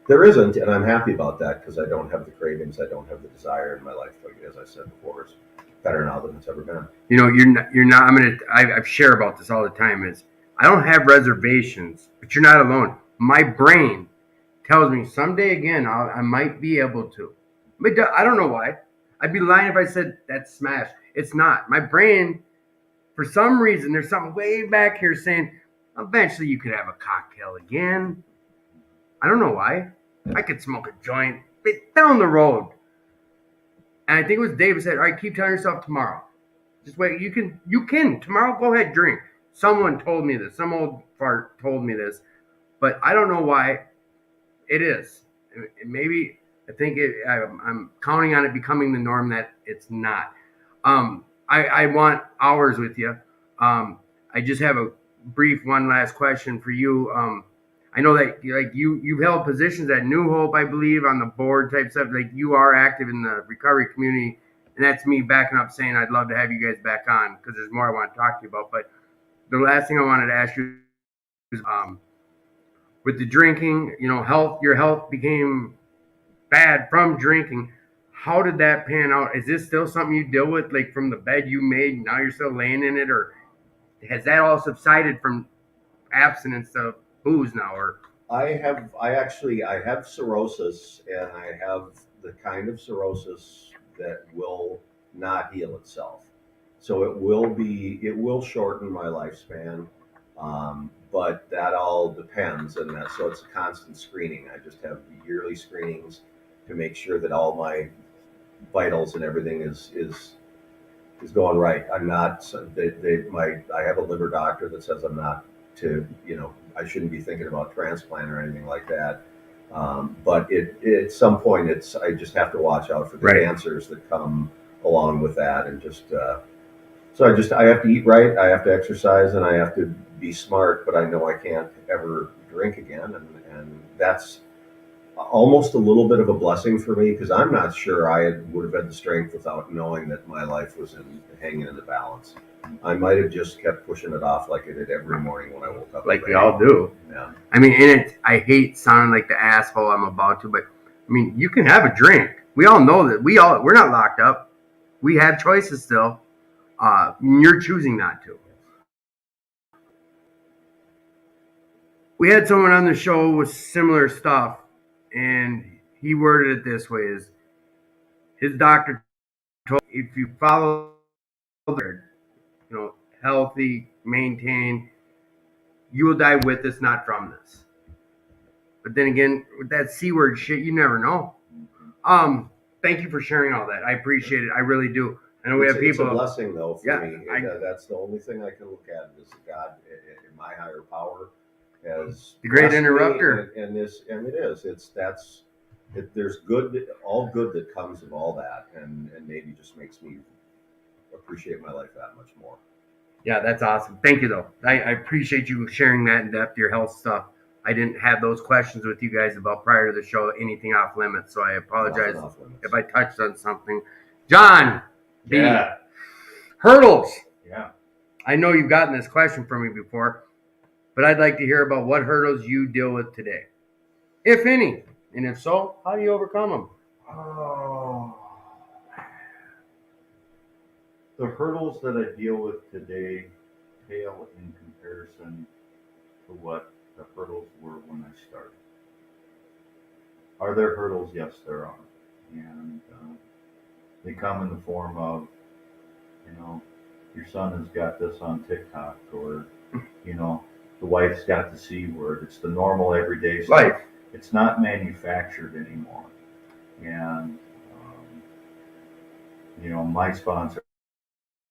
there isn't, and I'm happy about that, because I don't have the cravings, I don't have the desire in my life. Like, as I said before, it's better now than it's ever been. You're not. I share about this all the time. Is I don't have reservations, but you're not alone. My brain tells me someday again I might be able to. But I don't know why. I'd be lying if I said that's smash. It's not. My brain, for some reason, there's something way back here saying eventually you could have a cocktail again. I don't know why. I could smoke a joint down the road. And I think it was David said, all right, keep telling yourself tomorrow. Just wait. You can. Tomorrow, go ahead, drink. Someone told me this. Some old fart told me this. But I don't know why it is. Maybe I think I'm counting on it becoming the norm that it's not. I want hours with you. I just have a brief one last question for you. I know that you've held positions at New Hope, I believe, on the board type stuff. Like you are active in the recovery community, and that's me backing up saying I'd love to have you guys back on because there's more I want to talk to you about. But the last thing I wanted to ask you is, with the drinking, your health became bad from drinking. How did that pan out? Is this still something you deal with, like from the bed you made? Now you're still laying in it, or has that all subsided from abstinence of booze now? Or I have cirrhosis, and I have the kind of cirrhosis that will not heal itself. So it will shorten my lifespan, but that all depends, and so it's a constant screening. I just have yearly screenings to make sure that all my vitals and everything is going right. I'm not. I have a liver doctor that says I'm not to. I shouldn't be thinking about transplant or anything like that. But at some point, I just have to watch out for the cancers that come along with that, and I have to eat right. I have to exercise, and I have to be smart. But I know I can't ever drink again, and that's almost a little bit of a blessing for me because I'm not sure would have had the strength without knowing that my life was hanging in the balance. I might have just kept pushing it off like I did every morning when I woke up. like we all do. Yeah. I mean, I hate sounding like the asshole I'm about to, but I mean, you can have a drink. We all know that we're not locked up. We have choices still. You're choosing not to. We had someone on the show with similar stuff, and he worded it this way: "Is his doctor told if you follow, healthy, maintain, you will die with this, not from this." But then again, with that C word shit, you never know. Thank you for sharing all that. I appreciate it. I really do. I know we have people. It's a blessing, though, for me. That's the only thing I can look at is God, and my higher power, as the great interrupter. And it is. There's all good that comes of all that, and maybe just makes me appreciate my life that much more. Yeah, that's awesome. Thank you, though. I appreciate you sharing that in depth, your health stuff. I didn't have those questions with you guys about prior to the show, anything off limits, so I apologize if I touched on something. John B. Yeah. Hurdles. Yeah. I know you've gotten this question from me before, but I'd like to hear about what hurdles you deal with today, if any, and if so, how do you overcome them? Oh. The hurdles that I deal with today pale in comparison to what the hurdles were when I started. Are there hurdles? Yes, there are. And they come in the form of, your son has got this on TikTok, or, the wife's got the C word. It's the normal everyday stuff. Life. It's not manufactured anymore. And, my sponsor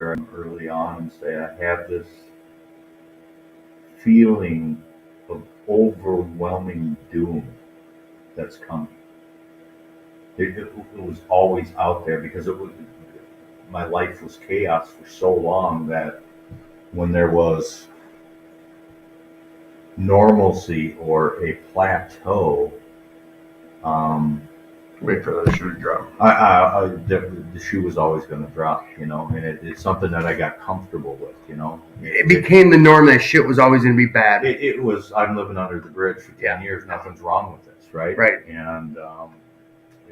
early on and say, I have this feeling of overwhelming doom that's coming. It was always out there because my life was chaos for so long that when there was normalcy or a plateau, Wait for the shoe to drop. the shoe was always going to drop, and it's something that I got comfortable with, It became the norm that shit was always going to be bad. It was, I'm living under the bridge for 10 years, nothing's wrong with this, right? Right. And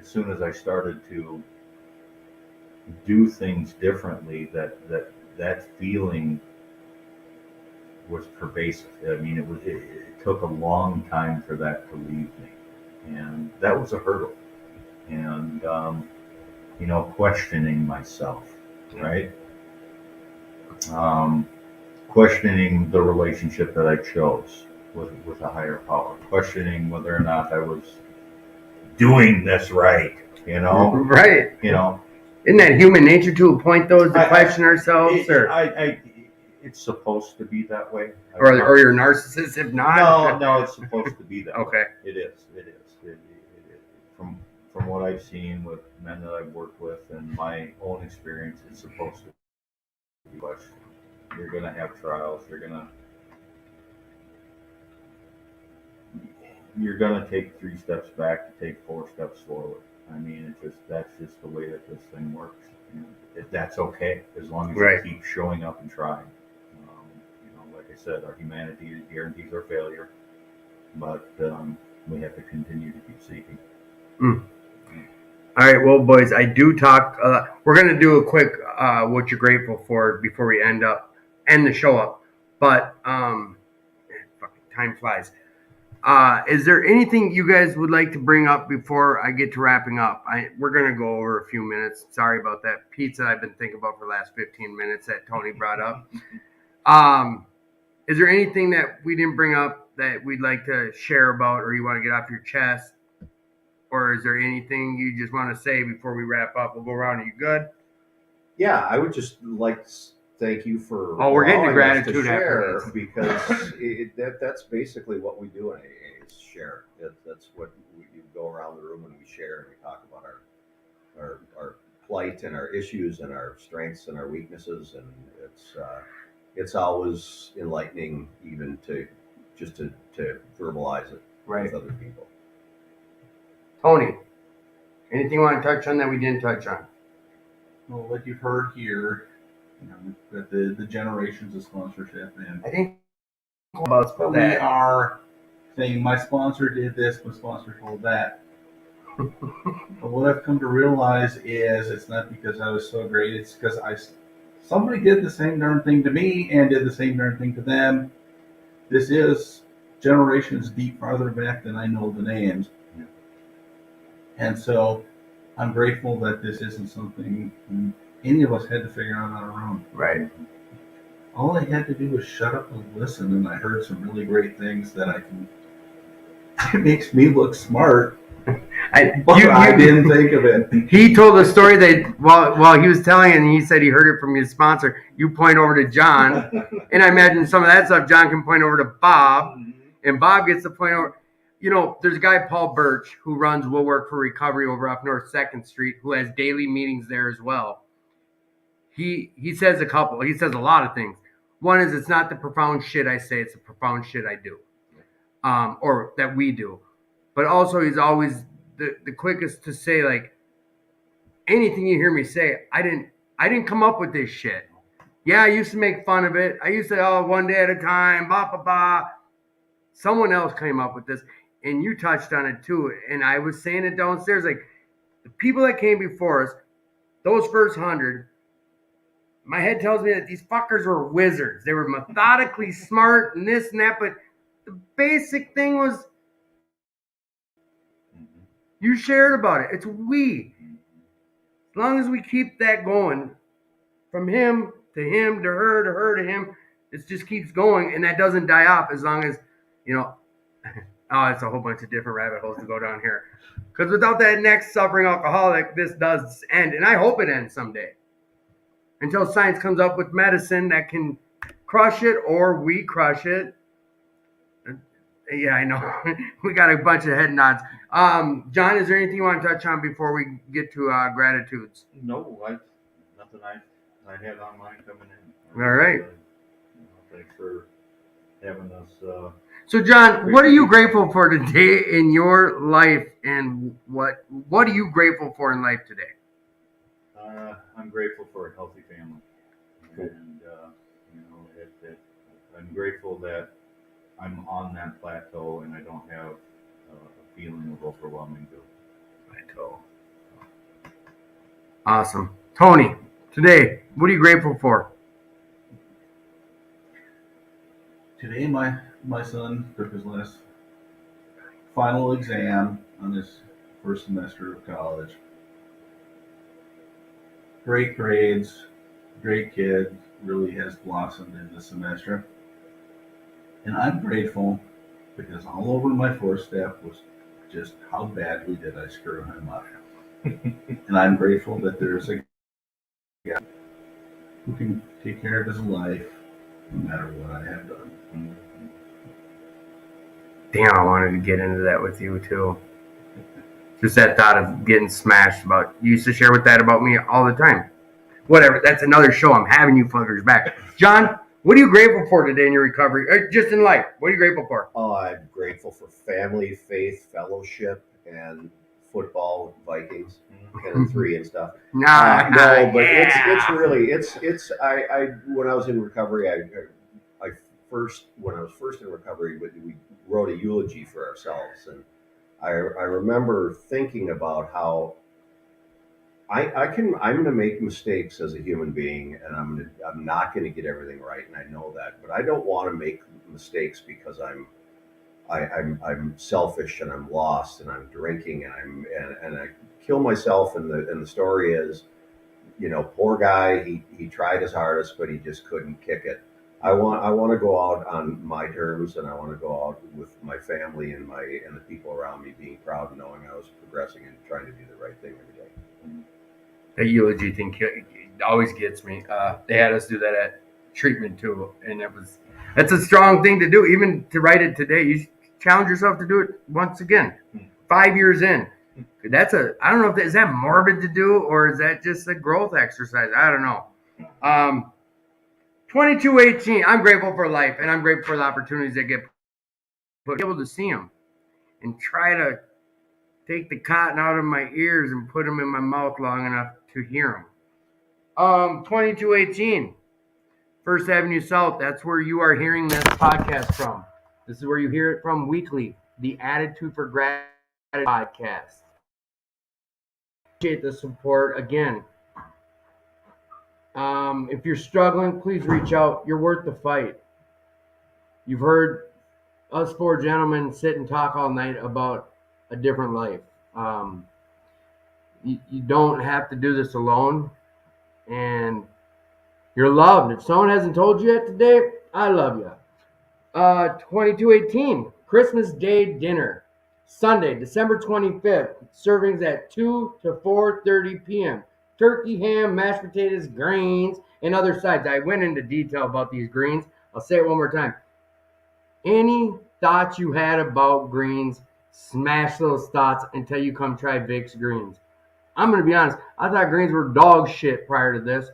as soon as I started to do things differently, that feeling was pervasive. I mean, it took a long time for that to leave me, and that was a hurdle. And questioning myself, right? Questioning the relationship that I chose with a higher power, questioning whether or not I was doing this right, Right. Isn't that human nature to a point, though, to question ourselves? It's supposed to be that way. Or you're a narcissist, if not? No, it's supposed to be that okay. way. It is. From what I've seen with men that I've worked with and my own experience, it's supposed to be questioned. You're going to have trials. you're gonna take 3 steps back to take 4 steps forward. I mean, that's just the way that this thing works. And that's okay as long as Right. you keep showing up and trying. Like I said, our humanity guarantees our failure, but we have to continue to keep seeking. All right, well, boys, I do talk. We're gonna do a quick what you're grateful for before we end the show up. But fucking time flies. Is there anything you guys would like to bring up before I get to wrapping up? We're gonna go over a few minutes. Sorry about that pizza I've been thinking about for the last 15 minutes that Tony brought up. Is there anything that we didn't bring up that we'd like to share about, or you want to get off your chest? Or is there anything you just want to say before we wrap up? We'll go around. Are you good? Yeah, I would just like to thank you for we're getting to allowing us gratitude share, after this. because that's basically what we do in AA is share. That's what we go around the room and we share and we talk about our plight and our issues and our strengths and our weaknesses, and it's always enlightening even to verbalize it with other people. Tony, anything you want to touch on that we didn't touch on? Well, like you've heard here, that the generations of sponsorship, and I think about we that. are saying my sponsor did this, my sponsor told that. But what I've come to realize is it's not because I was so great, it's because somebody did the same darn thing to me and did the same darn thing to them. This is generations deep farther back than I know the names. And so I'm grateful that this isn't something any of us had to figure out on our own. Right. All I had to do was shut up and listen, and I heard some really great things that it makes me look smart. I didn't think of it. He told a story that while he was telling it, and he said he heard it from his sponsor. You point over to John, and I imagine some of that stuff John can point over to Bob, and Bob gets to point over. There's a guy, Paul Birch, who runs Will Work for Recovery over up North 2nd Street, who has daily meetings there as well. He says a lot of things. One is, it's not the profound shit I say, it's the profound shit I do, or that we do. But also, he's always the quickest to say, like, anything you hear me say, I didn't come up with this shit. Yeah, I used to make fun of it. I used to, one day at a time, blah, blah, blah. Someone else came up with this. And you touched on it too. And I was saying it downstairs, like, the people that came before us, those first 100, my head tells me that these fuckers were wizards. They were methodically smart and this and that, but the basic thing was, you shared about it. It's we. As long as we keep that going, from him to her to him, it just keeps going, and that doesn't die off as long as, it's a whole bunch of different rabbit holes to go down here. Because without that next suffering alcoholic, this does end. And I hope it ends someday. Until science comes up with medicine that can crush it, or we crush it. Yeah, I know. We got a bunch of head nods. John, is there anything you want to touch on before we get to gratitudes? No, nothing I had on mine coming in. All right. Thanks for having us. So, John, what are you grateful for today in your life, and what are you grateful for in life today? I'm grateful for a healthy family, and I'm grateful that I'm on that plateau and I don't have a feeling of overwhelming guilt. Plateau. Awesome, Tony. Today, what are you grateful for? Today, my son took his last final exam on his first semester of college. Great grades, great kid, really has blossomed in this semester. And I'm grateful because all over my 4-step was just how badly did I screw him up. And I'm grateful that there's a guy who can take care of his life no matter what I have done. Damn, I wanted to get into that with you too. Just that thought of getting smashed about. You used to share with that about me all the time. Whatever, that's another show. I'm having you fuckers back. John, What are you grateful for today in your recovery? Or just in life, what are you grateful for? Oh, I'm grateful for family, faith, fellowship, and football, Vikings, 10-3 and stuff. No, but it's really it's I when I was in recovery, I first when I was first in recovery, we wrote a eulogy for ourselves, and I remember thinking about how I'm going to make mistakes as a human being, and I'm not going to get everything right, and I know that, but I don't want to make mistakes because I'm selfish and I'm lost and I'm drinking and I kill myself, and the story is, poor guy, he tried his hardest but he just couldn't kick it. I want to go out on my terms, and I want to go out with my family and the people around me being proud and knowing I was progressing and trying to do the right thing every day. The eulogy thing always gets me. They had us do that at treatment too, and that's a strong thing to do. Even to write it today, you challenge yourself to do it once again. 5 years in, I don't know is that morbid to do, or is that just a growth exercise? I don't know. 2218. I'm grateful for life, and I'm grateful for the opportunities that get put. Be able to see them and try to take the cotton out of my ears and put them in my mouth long enough to hear them. 2218, First Avenue South. That's where you are hearing this podcast from. This is where you hear it from weekly. The Attitude for Gratitude podcast. Appreciate the support again. If you're struggling, please reach out. You're worth the fight. You've heard us four gentlemen sit and talk all night about a different life. You don't have to do this alone, and you're loved. If someone hasn't told you yet today, I love you. 2218, Christmas Day dinner, Sunday, December 25th. Servings at 2 to 4:30 p.m. Turkey, ham, mashed potatoes, greens, and other sides. I went into detail about these greens. I'll say it one more time. Any thoughts you had about greens, smash those thoughts until you come try Vic's greens. I'm going to be honest. I thought greens were dog shit prior to this,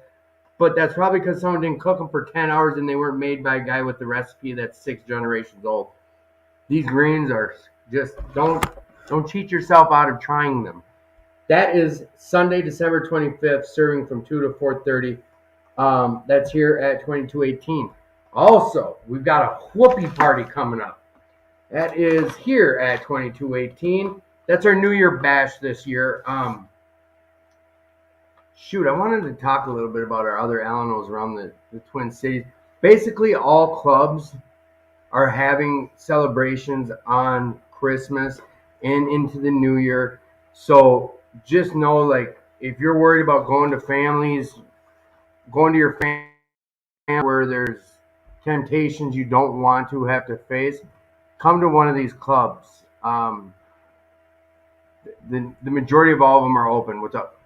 but that's probably because someone didn't cook them for 10 hours and they weren't made by a guy with the recipe that's 6 generations old. These greens are just, don't cheat yourself out of trying them. That is Sunday, December 25th, serving from 2 to 4:30. That's here at 2218. Also, we've got a whoopee party coming up. That is here at 2218. That's our New Year bash this year. I wanted to talk a little bit about our other Alanos around the Twin Cities. Basically, all clubs are having celebrations on Christmas and into the New Year. So just know, like, if you're worried about going to your family where there's temptations you don't want to have to face, come to one of these clubs. The majority of all of them are open. What's up?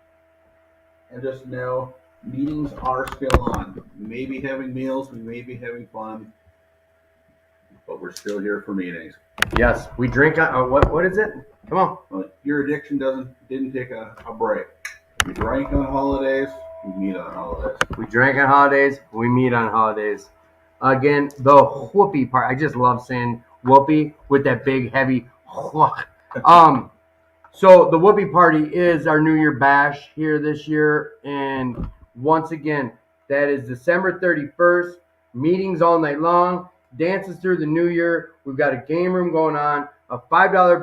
And just know, meetings are still on. We may be having meals, we may be having fun, but we're still here for meetings. Yes, we drink. What is it? Come on. Well, your addiction didn't take a break. We drank on holidays, we meet on holidays. We drank on holidays, we meet on holidays. Again, the whoopee part. I just love saying whoopee with that big, heavy whoop. So the whoopee party is our New Year bash here this year. And once again, that is December 31st. Meetings all night long. Dances through the New Year. We've got a game room going on. A $5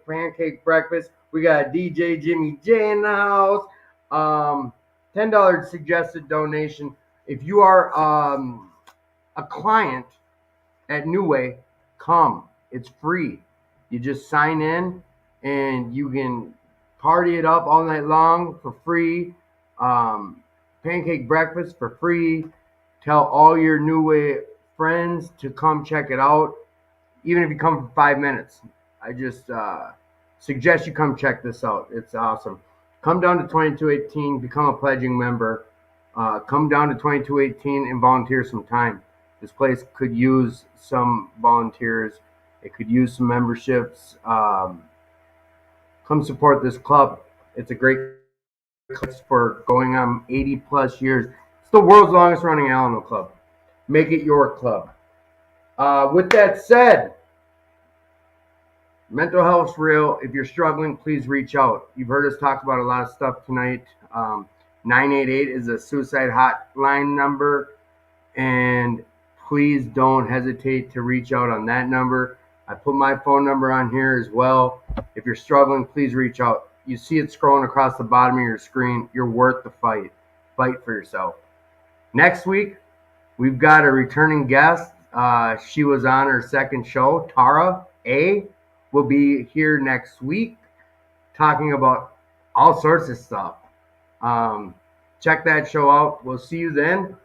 pancake breakfast. We got DJ Jimmy J in the house. $10 suggested donation. If you are a client at New Way, come. It's free. You just sign in and you can party it up all night long for free. Pancake breakfast for free. Tell all your New Way friends to come check it out. Even if you come for 5 minutes, I just suggest you come check this out. It's awesome. Come down to 2218, become a pledging member. Come down to 2218 and volunteer some time. This place could use some volunteers. It could use some memberships. Come support this club. It's a great club for going on 80 plus years. It's the world's longest running Alano club. Make it your club. With that said, mental health's real. If you're struggling, please reach out. You've heard us talk about a lot of stuff tonight. 988 is a suicide hotline number, and please don't hesitate to reach out on that number. I put my phone number on here as well. If you're struggling, please reach out. You see it scrolling across the bottom of your screen. You're worth the fight. Fight for yourself. Next week, we've got a returning guest. She was on her second show. Tara A will be here next week talking about all sorts of stuff. Check that show out. We'll see you then.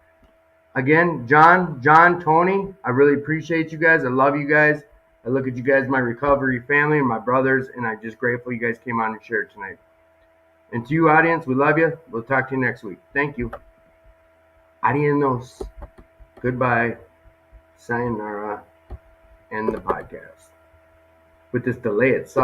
Again, John, Tony, I really appreciate you guys. I love you guys. I look at you guys, my recovery family and my brothers, and I'm just grateful you guys came on and shared tonight. And to you, audience, we love you. We'll talk to you next week. Thank you. Adios. Goodbye. Sayonara. End the podcast. With this delay, it sucks.